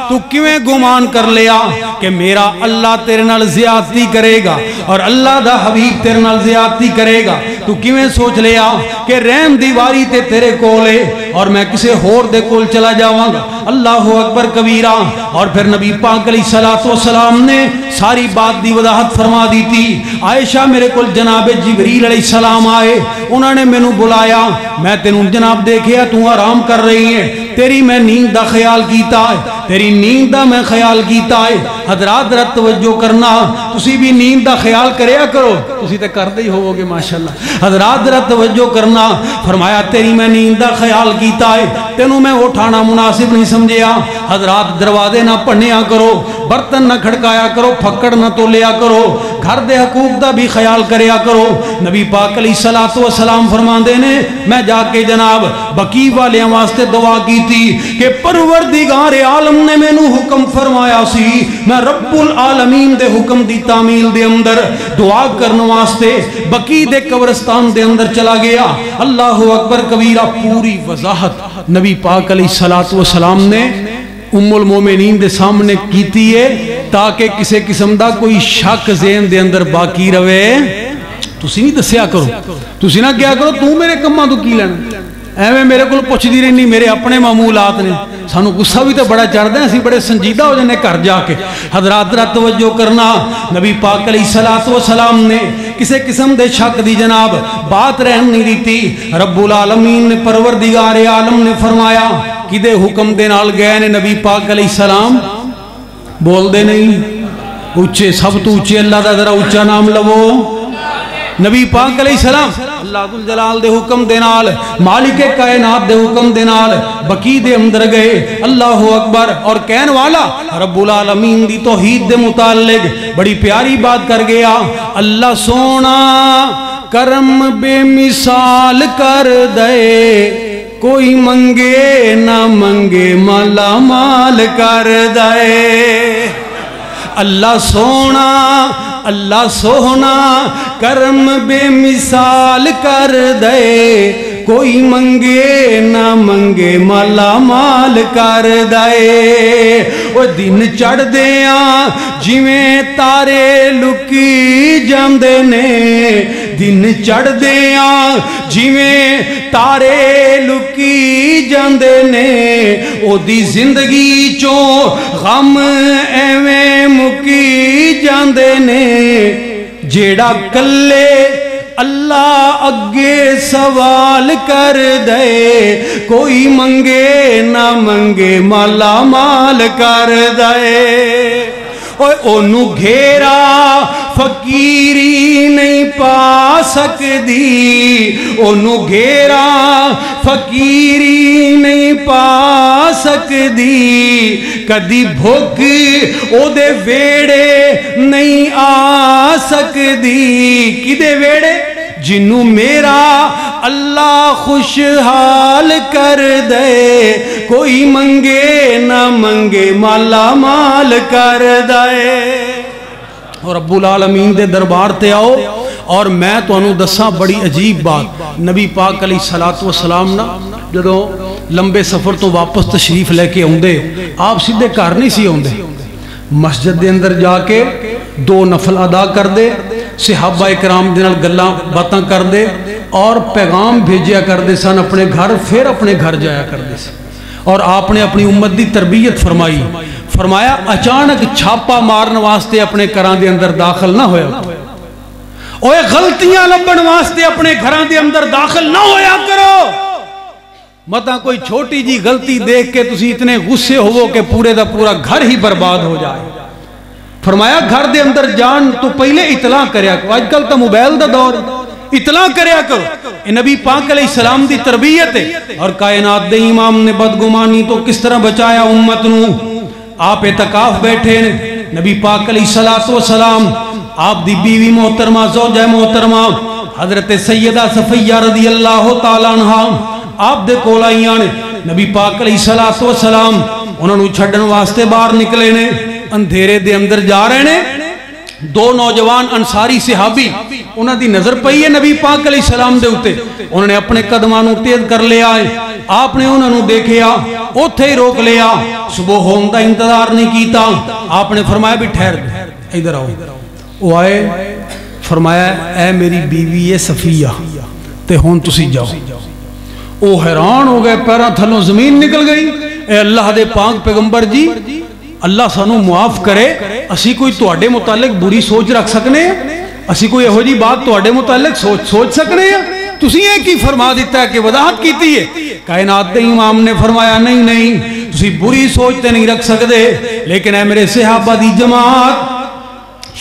تو کیویں گمان کر لیا کہ میرا اللہ تیرے نال زیادتی کرے گا اور اللہ دا حبیب تیرے نال زیادتی کرے گا تو کیویں سوچ لیا کہ رحم دیواری تے تیرے کولے اور میں کسے ہور دے کول چلا جاواں گا اللہ اکبر کبیرہ اور پھر نبی پاک علیہ السلام نے ساری بات دی وضاحت فرما دی تھی عائشہ میرے کول جناب جبریل علیہ السلام آئے انہوں نے میں نو بلایا میں تینوں جناب دیکھیا تو آرام کر رہی ہے تیری میں نیند دا خیال کیتا ہے تیری نیند دا میں خیال کیتا ہے حضرات ذرا توجہ کرنا تسی بھی نیند دا خیال کریا کرو تسی تے کردے ہی ہوگے ماشاءاللہ حضرات ذرا توجہ کرنا فرمایا تیری میں نیند دا خیال کیتا ہے تینوں میں اٹھانا مناسب نہیں سمجھیا حضرات دروازے نہ پڑھنیا کرو برتن نہ کھڑکایا کرو پھکڑ نہ تولیا کرو گھر دے حقوق دا بھی خیال کریا کرو نبی پاک علیہ السلام فرماندے نے میں جا کے جناب بقی والیاں واسطے دعا کی تھی کہ پروردگار عالم نے میں نو حکم فرمایا سی میں رب العالمین دے حکم دی تعمیل دے اندر دعا کرنے واسطے بقی دے قبرستان دے اندر چلا گیا اللہ اکبر کبیرہ پوری وضاحت نبی پاک علیہ السلام نے ام المومنین دے سامنے کیتی ہے تاکہ کسے قسم دا کوئی شک ذہن دے اندر باقی روے تسی نہیں دسیا کرو، تسی نہ کیا کرو تو میرے کماں تو کی لینا، ایویں میرے کو پوچھتی رہنی، میرے اپنے معمولات نے۔ سانو غصہ بھی تو بڑا چڑھتا ہے، اسی بڑے سنجیدہ ہو جانے گھر جا کے۔ حضرات ذرا توجہ کرنا، نبی پاک علیہ الصلوۃ والسلام نے کسے قسم دے شک دی جناب بات رہن نہیں دیتی۔ رب العالمین نے پروردگار عالم نے فرمایا کدے حکم دے نال گئے نے نبی پاک علیہ السلام؟ بول دے نہیں اچھے، سب تو اچھے اللہ دا ذرا اچھا نام لو۔ نبی پاک علیہ السلام اللہ ذل جلال دے حکم دے نال، مالک کائنات دے حکم دے نال بقی دے اندر گئے۔ اللہ اکبر، اور کہن والا رب العالمین دی توحید دے متعلق بڑی پیاری بات کر گیا۔ اللہ سونا کرم بے مثال کر دے، کوئی منگے نہ منگے مالا مال کر دے۔ اللہ سونا کرم بے مثال کر دے، کوئی منگے نہ منگے مالا مال کر دے۔ وہ دن چڑھ دیاں جویں تارے لکی جاندے نے، دن چڑھ دیاں جویں تارے لکی جاندے نے، او دی زندگی چوں غم ایویں مکی جاندے نے۔ جیڑا کلے اللہ اگے سوال کر دے، کوئی منگے نہ منگے مالا مال کر دے۔ اونو گھیرا فقیری نہیں پا سکدی، اونو گھیرا فقیری نہیں پا سکدی، کدی بھوک او دے ویڑے نہیں آ سکدی۔ کدے ویڑے؟ جنوں میرا اللہ خوشحال کر دے، کوئی منگے نہ منگے مالا مال کر دے۔ اور رب العالمین دے دربار تے آؤ، اور میں تو انہوں دساں بڑی عجیب بات۔ نبی پاک علیہ الصلوۃ والسلام نا جدوں لمبے سفر تو واپس تشریف لے کے آندے، آپ سیدھے گھر نہیں سی آندے، مسجد دے اندر جا کے 2 نفل ادا کر دے، صحابہ اکرام دے نال گلاں باتاں کر دے، اور پیغام بھیجیا کر دے سن اپنے گھر، پھر اپنے گھر جایا کر دے سن۔ اور آپ نے اپنی امت دی تربیت فرمائی، فرمایا اچانک چھاپا مارن واسطے اپنے گھراں دے اندر داخل نہ ہویا، اوے غلطیاں لبن واسطے اپنے گھراں دے اندر داخل نہ ہویا کرو۔ متا کوئی چھوٹی جی غلطی دیکھ کے تسی اتنے غصے ہوو کہ پورے دا پورا گھر ہی برباد ہو جائے۔ فرمایا گھر دے اندر جان تو پہلے اطلاع کریا کرو، آج کل تو موبائل دا دور، اطلاع کریا کرو۔ اے نبی پاک علیہ السلام دی تربیت ہے۔ اور کائنات دے امام نے بدگمانی تو کس طرح بچایا امت نو۔ آپ اعتکاف بیٹھے نبی پاک علیہ الصلوۃ والسلام، آپ دی بیوی محترمہ زوجہ محترمہ حضرت سیدہ صفیہ رضی اللہ تعالیٰ عنہ آپ دے کول آئیاں نے۔ نبی پاک علیہ الصلوۃ والسلام انہوں نے چھڈن واسطے باہر نکلے نے، اندھیرے دے اندر جا رہے نے۔ 2 نوجوان انصاری صحابی انہاں دی نظر پئی ہے نبی پاک علیہ السلام دے اوتے، انہوں نے اپنے قدماں نوں تیز کر لیا ہے۔ آپ نے انہوں نے دیکھیا، اوتھے ہی روک لیا، صبح ہون دا انتظار نہیں کیتا۔ آپ نے فرمایا بھی ٹھہر دے، ادھر آؤ۔ وہ آئے، فرمایا اے میری بیوی ہے صفیہ، تے ہون تسی جاؤ۔ وہ حیران ہو گئے، پیراں تھلوں زمین نکل گئی۔ اے اللہ دے پاک پیغمبر جی، اللہ سانو معاف کرے، اسی کوئی تواڈے متعلق بری سوچ رکھ سکنے ہیں؟ اسی کوئی یہو جی بات تواڈے متعلق سوچ سکنے ہیں؟ تسی یہ کی فرما دیتا ہے کہ وضاحت کیتی ہے؟ کائنات دے امام نے فرمایا نہیں، تسی بری سوچ تے نہیں رکھ سکتے، لیکن اے میرے صحابہ دی جماعت،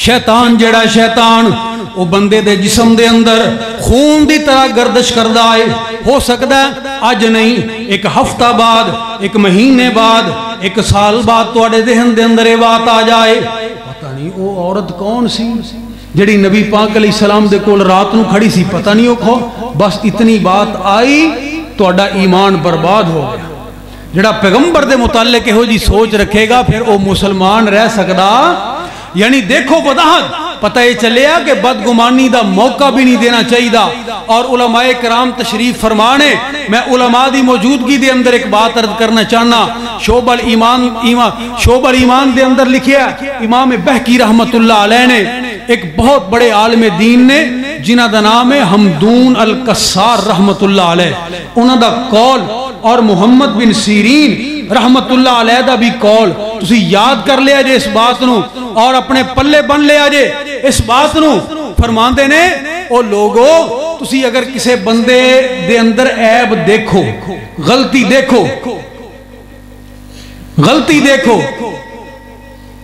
شیطان جڑا شیطان وہ بندے دے جسم دے اندر خون دی طرح گردش کردہ آئے، ہو سکتا ہے آج نہیں، ایک ہفتہ بعد، ایک مہینے بعد، ایک سال بعد تو اڑے دہن دے اندر یہ بات آ جائے۔ پتہ نہیں وہ عورت کون سی جڑی نبی پاک علیہ السلام دے کول رات نو کھڑی سی، پتہ نہیں وہ کھو، بس اتنی بات آئی تو اڑا ایمان برباد ہو گیا۔ جڑا پیغمبر دے متعلق ہو جی سوچ رکھے گا پھر وہ مسلمان رہ سکدا؟ یعنی دیکھو وضاحت، پتہ یہ چلے کہ بدگمانی دا موقع بھی نہیں دینا چاہیے۔ اور علماء کرام تشریف فرمانے، میں علماء دی موجودگی دے اندر ایک بات عرض کرنا چاہنا۔ شعب الایمان دے اندر لکھیا امام بہقی رحمت اللہ علیہ نے، ایک بہت بڑے عالم دین نے، جنہ دا نام ہے حمدون القصار رحمت اللہ علیہ، انہوں دا قول اور محمد بن سیرین رحمت اللہ علیہ دا بھی قول تسی یاد کر لیا جے اس بات نو اور اپنے پلے بن لیا جے اس بات نو۔ فرماندے نے او لوگو تسی اگر کسے بندے دے اندر عیب دیکھو، غلطی دیکھو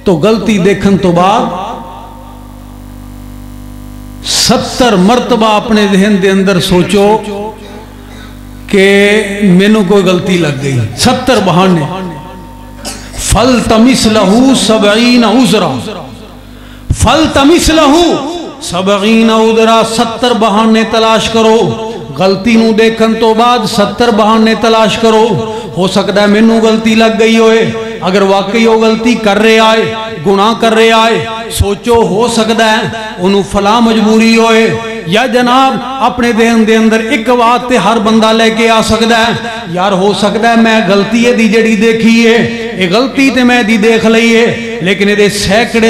تو غلطی دیکھن تو بعد 70 مرتبہ اپنے ذہن دے اندر سوچو کہ مینوں کوئی غلطی لگ گئی، 70 بہانے۔ فَلْتَمِسْ لَهُ 70 عُذْرًا، فَلْتَمِسْ لَهُ 70 عُذْرًا، 70 بہانے تلاش کرو۔ غلطی نو دیکھن تو بعد 70 بہانے تلاش کرو۔ ہو سکتا ہے مینوں غلطی لگ گئی ہوئے، اگر واقعی وہ غلطی کر رہے آئے، گناہ کر رہے آئے، سوچو ہو سکتا ہے انہوں فلاں مجبوری ہوئے، یا جناب اپنے ذہن دے اندر ایک بات تے ہر بندہ لے کے آ سکتا ہے، یار ہو سکتا ہے میں غلطی دی جڑی دیکھی ہے، یہ غلطی تے میں دی دیکھ لئی ہے، لیکن یہ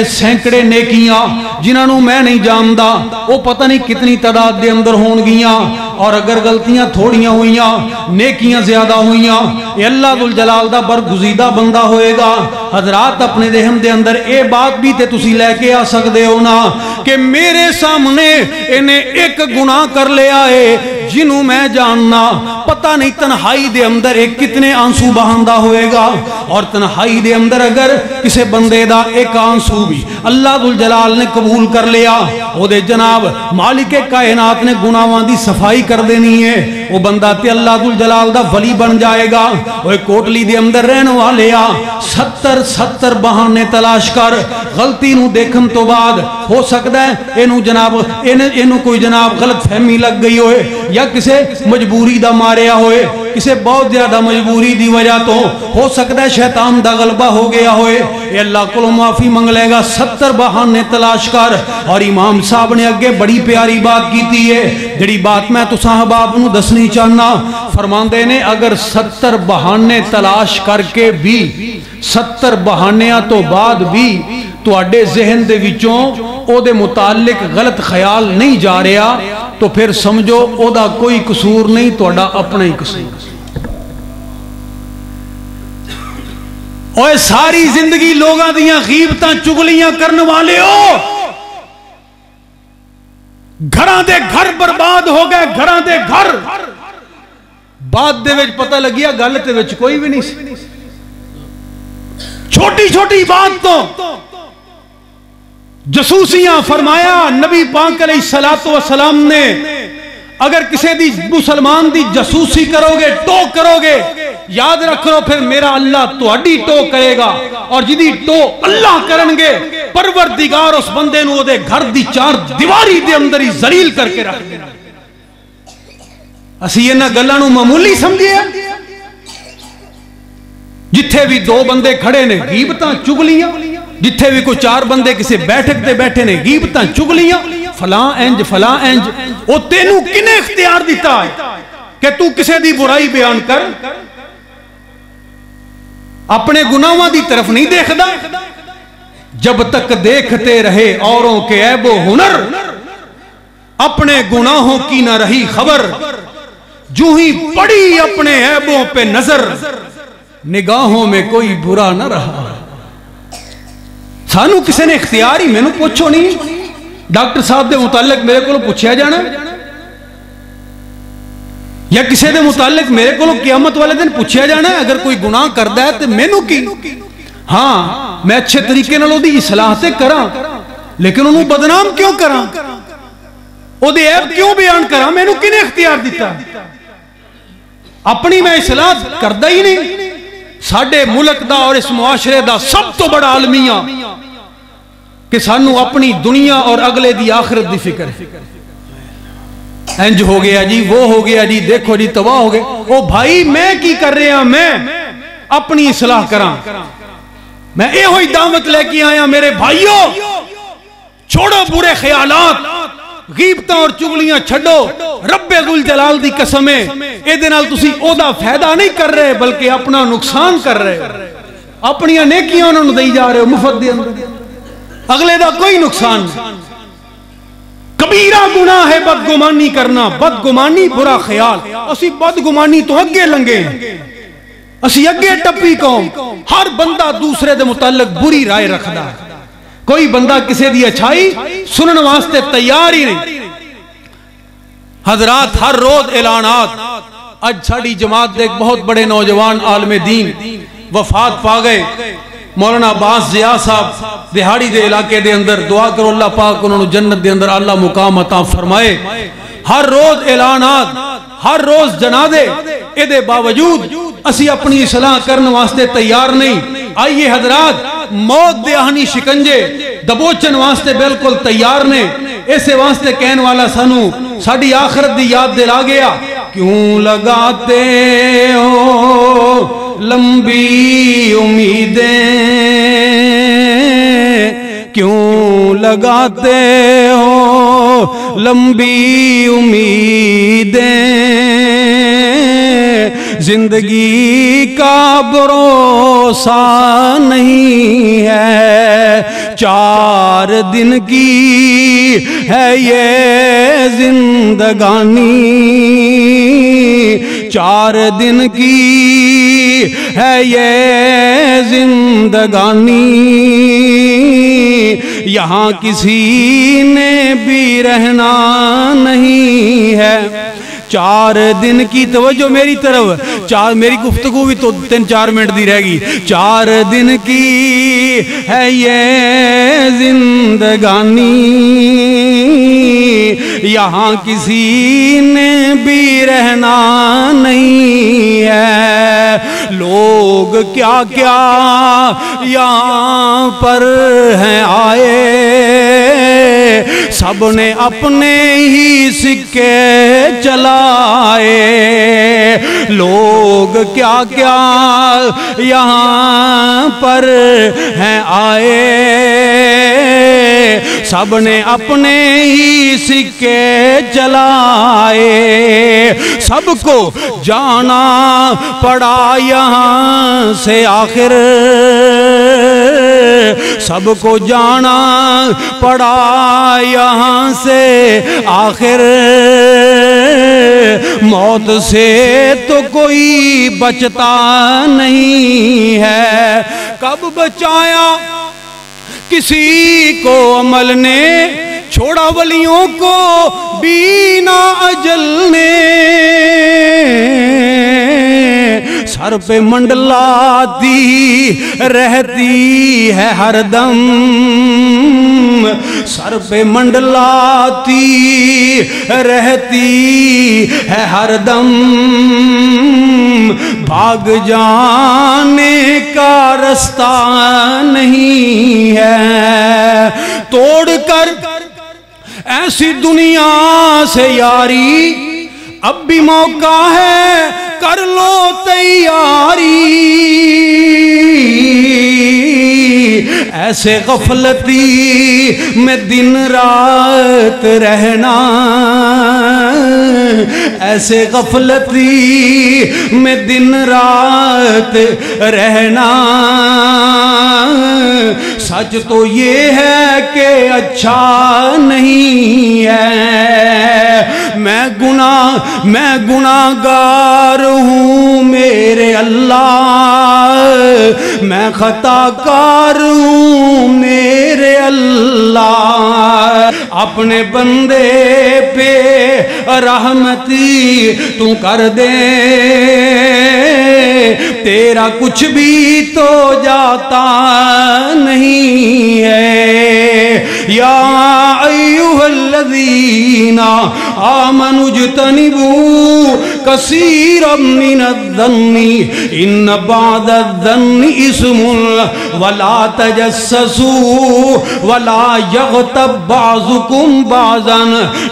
سینکڑے نیکیاں جنہوں میں نہیں جاندا، وہ پتہ نہیں کتنی تعداد دے اندر ہون گیاں، اور اگر غلطیاں تھوڑیاں ہوئیاں نیکیاں زیادہ ہوئیاں، یہ اللہ ذوالجلال دا برگزیدہ بندہ ہوئے گا۔ حضرات اپنے ذہن دے اندر اے بات بھی تے تسی لے کے آ سکدے ہو نا کہ میرے سامنے انہیں ایک گناہ کر لے آئے جنہوں میں جاننا، پتہ نہیں تنہائی دے اندر ایک کتنے آنسو بہاندہ ہوئے گا، اور تنہائی دے اندر اگر کسے بندے دا ایک آنسو بھی اللہ ذوالجلال نے قبول کر لیا، وہ دے جناب مالک کائنات نے گناہاں دی صفائی کر دینی ہے، وہ بندہ تے اللہ ذوالجلال دا ولی بن جائے گا۔ وہ کوٹلی دے اندر رہنے والے آ 70 بہانے تلاش کر، غلطی نو دیکھن تو بعد ہو سکتا ہے انہوں کوئی جناب غلط فہمی لگ گئی ہوئے، یا کسے مجبوری دا ماریا ہوئے، کسے بہت زیادہ مجبوری دی وجہ تو ہو سکتا ہے شیطان دا غلبہ ہو گیا ہوئے، اے اللہ کو معافی منگ لے گا۔ 70 بہانے تلاش کر، اور امام صاحب نے اگے بڑی پیاری بات کیتی ہے، جڑی بات میں تو صاحب آپ نو دسنی چاہنا، فرماندے نے اگر 70 بہانے تلاش کر کے بھی 70 بہانیاں تو بعد بھی تو اڈے ذہن دے وچوں او دے متعلق غلط خیال نہیں جا رہا، تو پھر سمجھو او دا کوئی قصور نہیں، تو اڈا اپنا ہی قصور۔ اوہ ساری زندگی لوگاں دیاں غیبتاں چگلیاں کرنے والے ہو، گھراں دے گھر برباد ہو گئے، گھراں دے گھر بعد دے وچ پتہ لگیا گل تے وچ کوئی بھی نہیں سی، چھوٹی چھوٹی بات تو جسوسیاں۔ فرمایا نبی پاک علیہ السلام نے اگر کسی دی مسلمان دی جسوسی کرو گے، ٹو کرو گے، یاد رکھ لو پھر میرا اللہ تہاڈی ٹو کرے گا، اور جدی ٹو اللہ کرن گے پروردگار اس بندے نو دے گھر دی 4 دیواری دے اندر ہی ذلیل کر کے رکھ دے۔ اسی یہ نہ گلاں نو معمولی سمجھے، جتھے بھی 2 بندے کھڑے نے غیبتاں چگلیاں، جتھے بھی کوئی 4 بندے کسی بیٹھک دے بیٹھے نے غیبتاں چگلیاں، فلاں انج فلاں انج، او تینوں کنے اختیار دیتا ہے کہ تو کسے دی برائی بیان کر؟ اپنے گناہاں دی طرف نہیں دیکھدا؟ جب تک دیکھتے رہے اوروں کے عیب و ہنر، اپنے گناہوں کی نہ رہی خبر، جو ہی پڑی اپنے عیبوں پہ نظر، نگاہوں میں کوئی برا نہ رہا۔ سانو کسی نے اختیار ہی، میں نے پوچھو نہیں ڈاکٹر صاحب دے متعلق میرے کو پوچھیا جانا، یا کسی دے متعلق میرے کو قیامت والے دن پوچھیا جانا ہے اگر کوئی گناہ کردہ ہے تو میں نو کی؟ ہاں میں اچھے طریقے نہ لو دی اصلاح تے کراں، لیکن انہوں بدنام کیوں کراں؟ او دے عیب کیوں بیان کراں؟ میں نو کنے اختیار دیتا؟ اپنی میں اصلاح کردہ ہی نہیں۔ ساڑھے ملک دا اور اس معاشرے دا سب تو بڑا عالمیہ کہ سانو اپنی دنیا اور اگلے دی آخرت دی فکر ہے۔ انج ہو گیا جی، وہ ہو گیا جی، دیکھو جی تباہ ہو گئے۔ او بھائی میں کی کر رہے ہیں؟ میں اپنی اصلاح کراں، میں اے ہوئی دعوت لے کے آیا میرے بھائیوں، چھوڑو برے خیالات، غیبتاں اور چگلیاں چھڑو، رب ذوالجلال دی قسمیں اے دے نال تسی او دا فائدہ نہیں کر رہے بلکہ اپنا نقصان کر رہے، اپنی نیکیاں انہوں دے جا رہے ہو مفت دے اندر، اگلے دا کوئی نقصان نہیں۔ کبیرہ گناہ ہے بدگمانی کرنا، بدگمانی برا خیال. اسی بدگمانی تو اگے لنگے ہیں، اسی اگے ٹپی قوم. ہر بندہ دوسرے دے متعلق بری رائے رکھدا ہے، کوئی بندہ کسی دی اچھائی سنن واسطے تیار ہی نہیں. حضرات ہر روز اعلانات. اج ساڑی جماعت دے ایک بہت بڑے نوجوان عالم دین وفات پا گئے، مولانا عباس ضیاء صاحب دہاڑی دے علاقے دے اندر. دعا کرو اللہ پاک انہوں نے جنت دے اندر اللہ مقام عطا فرمائے. ہر روز اعلانات، ہر روز جنازے، اے دے باوجود اسی اپنی اصلاح کرنے واسطے تیار نہیں. آئیے حضرات موت دے آہنی شکنجے دبوچن واسطے بالکل تیار نے. ایسے واسطے کہن والا سانو ساڑی آخرت دی یاد دلا گیا. کیوں لگاتے ہو لمبی امیدیں، کیوں لگاتے ہو لمبی امیدیں، زندگی کا بھروسہ نہیں ہے، 4 دن کی ہے یہ زندگانی، 4 دن کی ہے یہ زندگانی، یہاں کسی نے بھی رہنا نہیں ہے. 4 دن کی توجہ میری طرف، میری گفتگو بھی تو 3-4 منٹ دی رہ گی. 4 دن کی ہے یہ زندگانی، یہاں کسی نے بھی رہنا نہیں ہے. لوگ کیا کیا یہاں پر ہیں آئے، سب نے اپنے ہی سکے چلائے. لوگ کیا کیا یہاں پر ہیں آئے، سب نے اپنے ہی سکے چلائے. سب کو جانا پڑا یہاں سے آخر، سب کو جانا پڑا یہاں سے آخر. موت سے تو کوئی بچتا نہیں ہے. کب بچایا کسی کو عمل نے، چھوڑا ولیوں کو بینا اجل نے. سر پہ منڈلاتی رہتی ہے ہر دم، سر پہ منڈلاتی رہتی ہے ہر دم. بھاگ جانے کا رستہ نہیں ہے، توڑ کر ایسی دنیا سے یاری، اب بھی موقع ہے کر لو تیاری. ایسے غفلتی میں دن رات رہنا، ایسے غفلتی میں دن رات رہنا. سچ تو یہ ہے کہ اچھا نہیں ہے. میں گناہگار ہوں میرے اللہ، میں خطا کار ہوں میرے اللہ. اپنے بندے پہ رحمتی تو کر دے، تیرا کچھ بھی تو جاتا نہیں ہے. یا ایھا الذین آمنوا اجتنبوا کثیرا من الظن ان بعض الظن اسم ولا تجسسوا ولا یغتب بعضکم بعضا.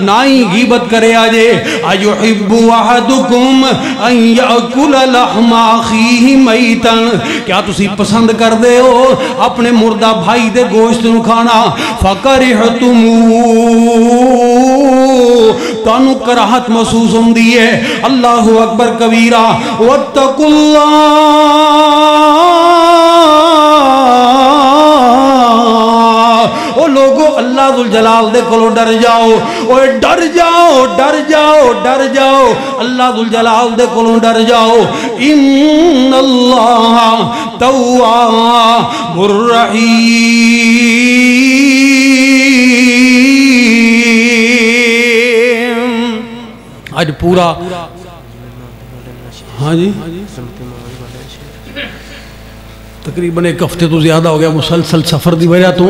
نہ ہی غیبت کرے آجے. ایحب احدکم ان یاکل لحم اخیہ میتا، کیا تسی پسند کر دے ہو اپنے مردہ بھائی دے گوشت نو کھانا؟ فکرہتموہ، تانو کراہت محسوس ہوندی ہے. اللہ اکبر کبیرہ. واتقوا اللہ، او لوگو اللہ اللہ ذوالجلال دے کولو ڈر جاؤ، اوے ڈر جاؤ ڈر جاؤ ڈر جاؤ، اللہ ذوالجلال دے کولو ڈر جاؤ۔ ان اللہ تواب الرحیم۔ آج پورا ہاں جی تقریباً ایک ہفتے تو زیادہ ہو گیا مسلسل سفر دی وجہ تو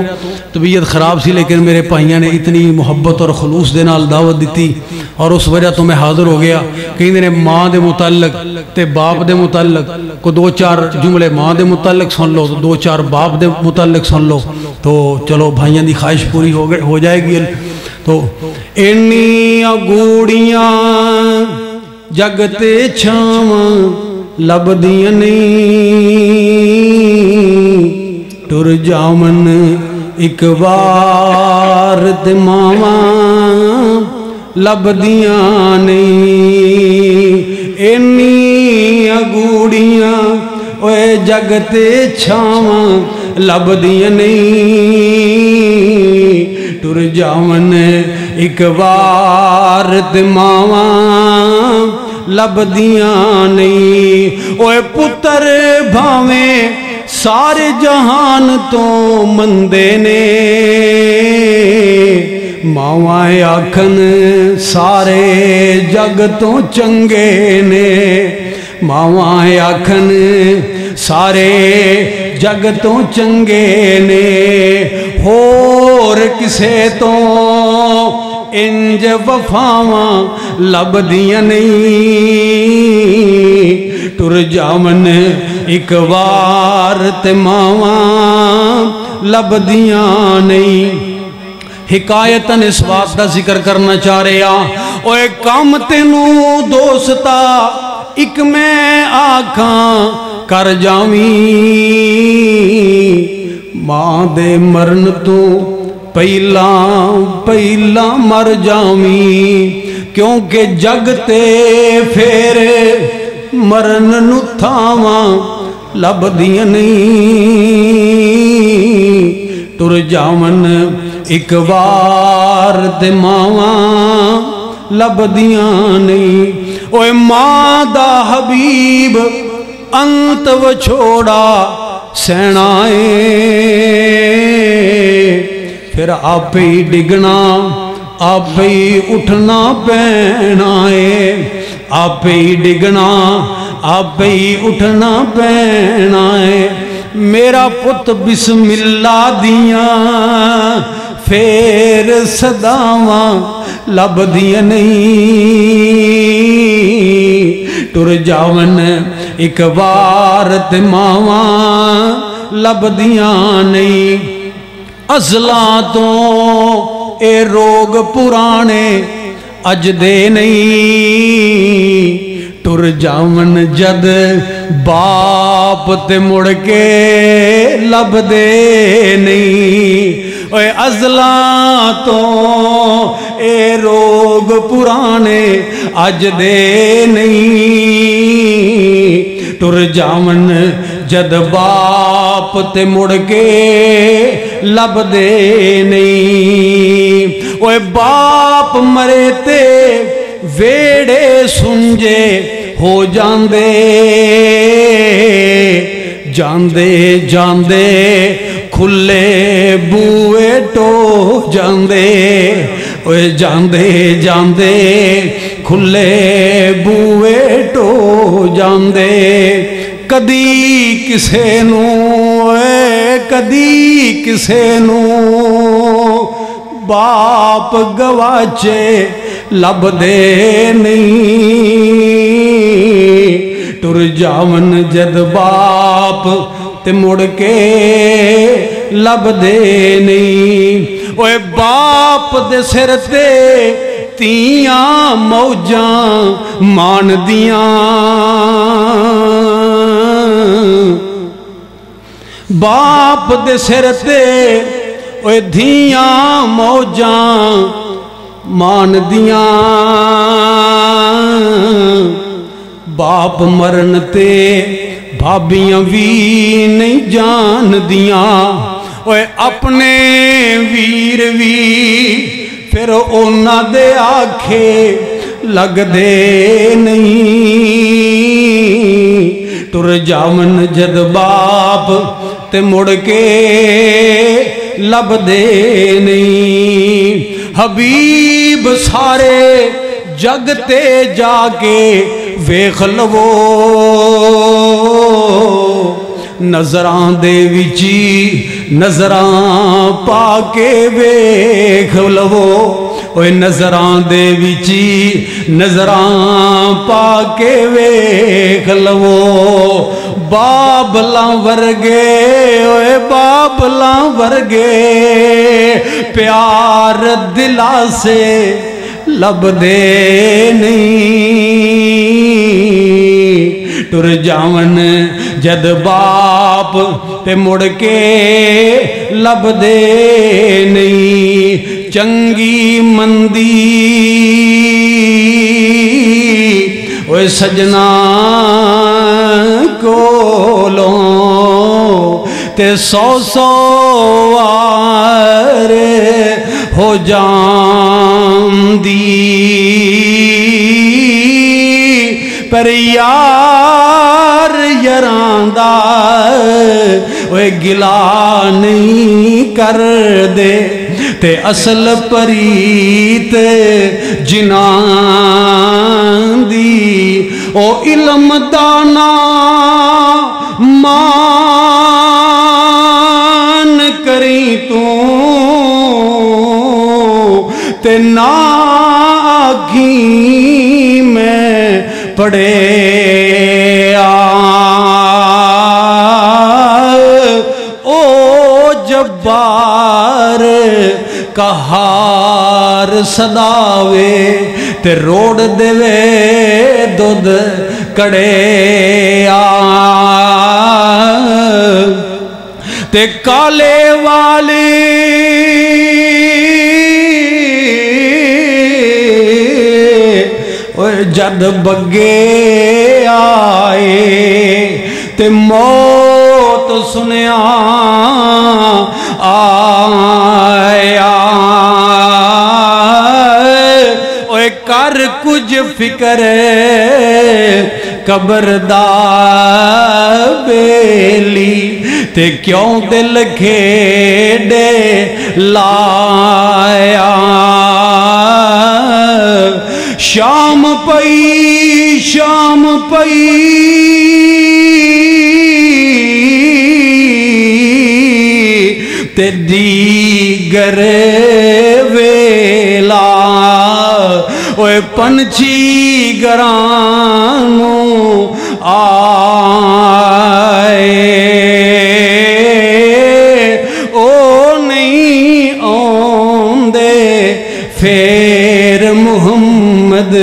طبیعت خراب سی، لیکن میرے بھائیاں نے اتنی محبت اور خلوص دے نال دعوت دیتی اور اس وجہ تو میں حاضر ہو گیا۔ کہیں نے ماں دے متعلق تے باپ دے متعلق کو دو چار جملے ماں دے متعلق سن لو، دو چار باپ دے متعلق سن لو، تو چلو بھائیاں دی خواہش پوری ہو جائے گی۔ تو اینیاں گوڑیاں جگتے چھاواں لبدیاں نہیں، ٹر جاون ایک بار تے ماواں لبدیاں نہیں، اینیاں گوڑیاں اوے جگتے چھاواں لبدیاں نہیں، ٹر جاون ایک بار تے ماواں لبدیاں نہیں۔ اوے پتر بھاویں سارے جہان تو مندے نے، ماواں آکھن سارے جگ تو چنگے نے، ماواں آکھن سارے جگ تو چنگے نے، ہور کسے تو انج وفاواں لبدیاں نہیں، ٹر جاون ایک وار تے ماواں لبدیاں نہیں۔ حکایتاً اس بات دا ذکر کرنا چاہ رہے ہیں، اوے کام تینوں دوستا ایک میں آکھاں کر جاویں، ماں دے مرن تو پہلا مر جاویں، کیونکہ جگتے پھر مرن نو تھاواں لبدیاں نہیں، ٹر جاون ایک بار تے ماواں لبدیاں نہیں۔ اوے ماں دا حبیب انت وچھوڑا سینا ہے، پھر آپ ہی ڈگنا آپ ہی اٹھنا پینا ہے، آپ ہی ڈگنا آپ ہی اٹھنا پینا ہے۔ میرا پت بسم اللہ دیاں پھر صداواں لبدیاں نہیں، ٹر جاون ایک بار تے ماواں لبدیاں نہیں۔ ازلاں تو اے روگ پرانے اج دے نہیں، ٹر جاون جد باپ تے مڑ کے لب دے نہیں۔ اے ازلاں تو اے روگ پرانے اج دے نہیں، ٹر جاون جد باپ تے مڑ کے لب دے نہیں۔ اوے باپ مرے تے ویڑے سنجے ہو جاندے، جاندے جاندے کھلے بوئے ٹو جاندے، اوے جاندے جاندے کھلے بوئے ٹو جاندے۔ کدی کسے نو کدی کسے نو باپ گواچے لب دے نہیں، ٹر جاون جد باپ تے مڑ کے لب دے نہیں۔ اوے باپ دے سر تے تیاں موجاں مان دیاں، باپ دے سر تے اوے دھیاں موجاں مان دیاں، باپ مرن تے بھابیاں بھی نہیں جان دیاں، اوے اپنے ویر وی پھر اونا دے آکھے لگ دے نہیں ٹر جاون جد باپ تے مڑ کے لب دے نہیں حبیب سارے جگ تے جا کے ویخ لو نظران دے وچی نظران پا کے ویخ لو اوے نظران دے وچی نظران پا کے ویخ لو بابلاں ورگے اوے بابلاں ورگے پیار دلا سے لب دے نہیں ٹر جاون جد باپ تے مڑ کے لب دے نہیں چنگی مندی اوے سجنا کولوں تے سو وار ہو جاندی پر یار یراندہ اوے گلا نہیں کر دے تے اصل پریت جنان دی او علم دانا مان کری تو تے نہ آگی میں پڑے او جبار کہار صداوے تے روڑ دے دودھ کڑے تے کالے والے جد بگے آئے تے موت سنیا آیا اوے کر کچھ فکر قبر دا بیلی تے کیوں دل کھیڑے لایا شام پئی تے دیگر ویلا اوے پنچھی گرانوں آئے او نہیں آندے پھر محمد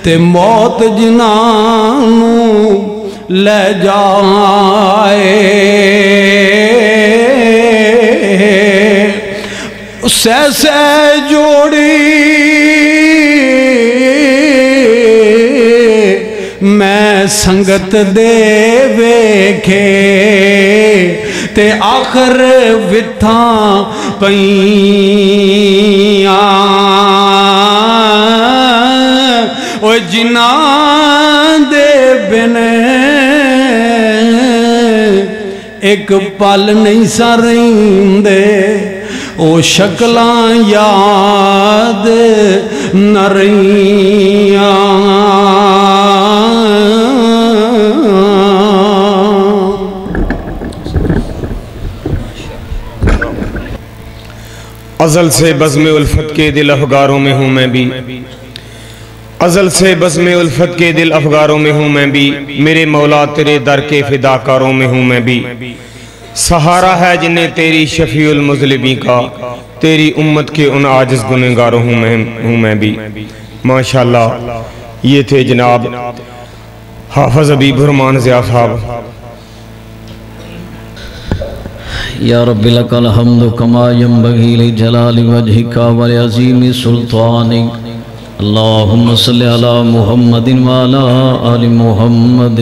تے موت جنانوں لے جائے سہ جوڑی میں سنگت دے ویکھے تے آخر وتھاں پئیاں او جنان دے بن ایک پل نہیں سریندے او شکلاں یاد نہ رہیاں ازل سے بزم الفت کے دل افگاروں میں ہوں میں بھی ازل سے بزم الفت کے دل افگاروں میں ہوں میں بھی میرے مولا تیرے در کے فداکاروں میں ہوں میں بھی سہارا ہے جنہیں تیری شفیع المذنبین کا تیری امت کے ان عاجز گنہگاروں ہوں میں بھی ماشاءاللہ یہ تھے جناب حافظ حبیب الرحمن ضیاء صاحب یا رب لک الحمد کما ینبغی لجلال وجہک ولعظیم سلطانک اللہم صلی علی محمد وعلی آل محمد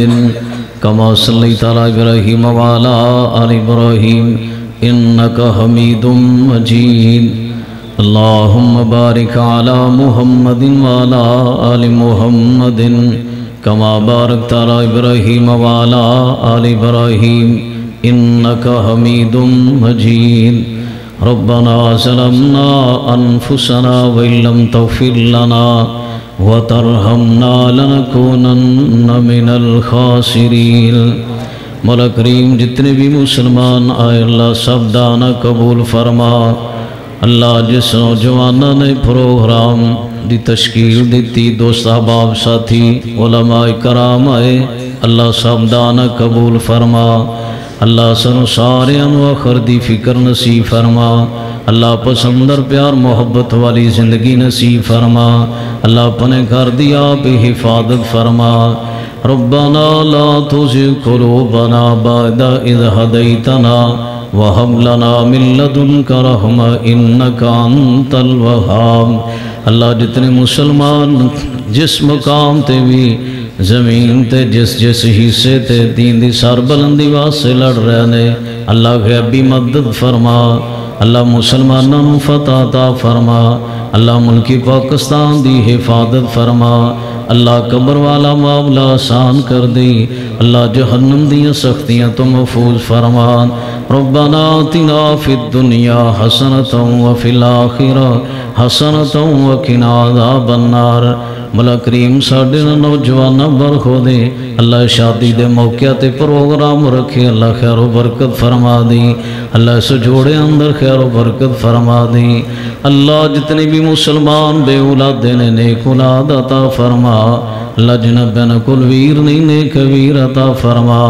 کما صلیت علی ابراہیم وعلی آل ابراہیم إنك حميد مجيد اللهم بارك على محمد وعلى آل محمد كما باركت على إبراهيم وعلى آل إبراهيم إنك حميد مجيد ربنا ظلمنا أنفسنا وإن لم تغفر لنا وترحمنا لنكونن من الخاسرين مولا کریم جتنے بھی مسلمان آئے اللہ سب دانا قبول فرما اللہ جس نوجوانہ نے پروگرام دی تشکیل دیتی دوست احباب ساتھی علماء کرام آئے اللہ سب دانا قبول فرما اللہ سنو سارے انواخر دی فکر نصیب فرما اللہ پسندر پیار محبت والی زندگی نصیب فرما اللہ اپنے گھر دی آپ حفاظت فرما ربنا لا تزغ قلوبنا بعد إذ هديتنا وهب لنا من لدنك رحمة إنك أنت الوهاب اللہ جتنے مسلمان جس مقام تے بھی زمین تے جس حصے تے دین دی سر بلندی واسطے لڑ رہے نے اللہ غیبی مدد فرما اللہ مسلمانوں فتح عطا فرما اللہ ملکی پاکستان دی حفاظت فرما اللہ قبر والا معاملہ آسان کر دی اللہ جہنم دیا سختیاں تو محفوظ فرما ربنا آتنا فی الدنیا حسنة وفی الآخرہ حسنة وقنا عذاب النار مولا کریم ساڑھے نوجوانہ برخو دے اللہ شادی دے موقع تے پروگرام رکھے اللہ خیر و برکت فرما دی اللہ سجوڑے اندر خیر و برکت فرما دی اللہ جتنے بھی مسلمان بے اولاد دینے نیک اولاد عطا فرما اللہ جنہ بین کل ویر نہیں نیک ویر عطا فرما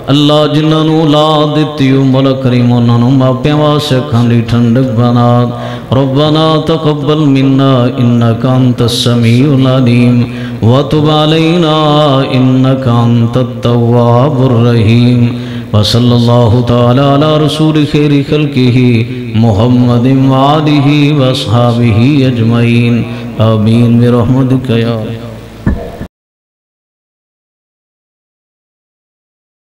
اللہ جنہاں نو اولاد دیتیو مولا کریم انہاں نو ماپیاں واسے کھاندی ٹھنڈک بنا ربنا تقبل منا انکا انت السمیع العلیم وتب علینا انکا انت التواب الرحیم وصلی اللہ تعالی علی رسول خیر خلقہ محمد وآلہ واصحابہ اجمعین آمین برحمتک یا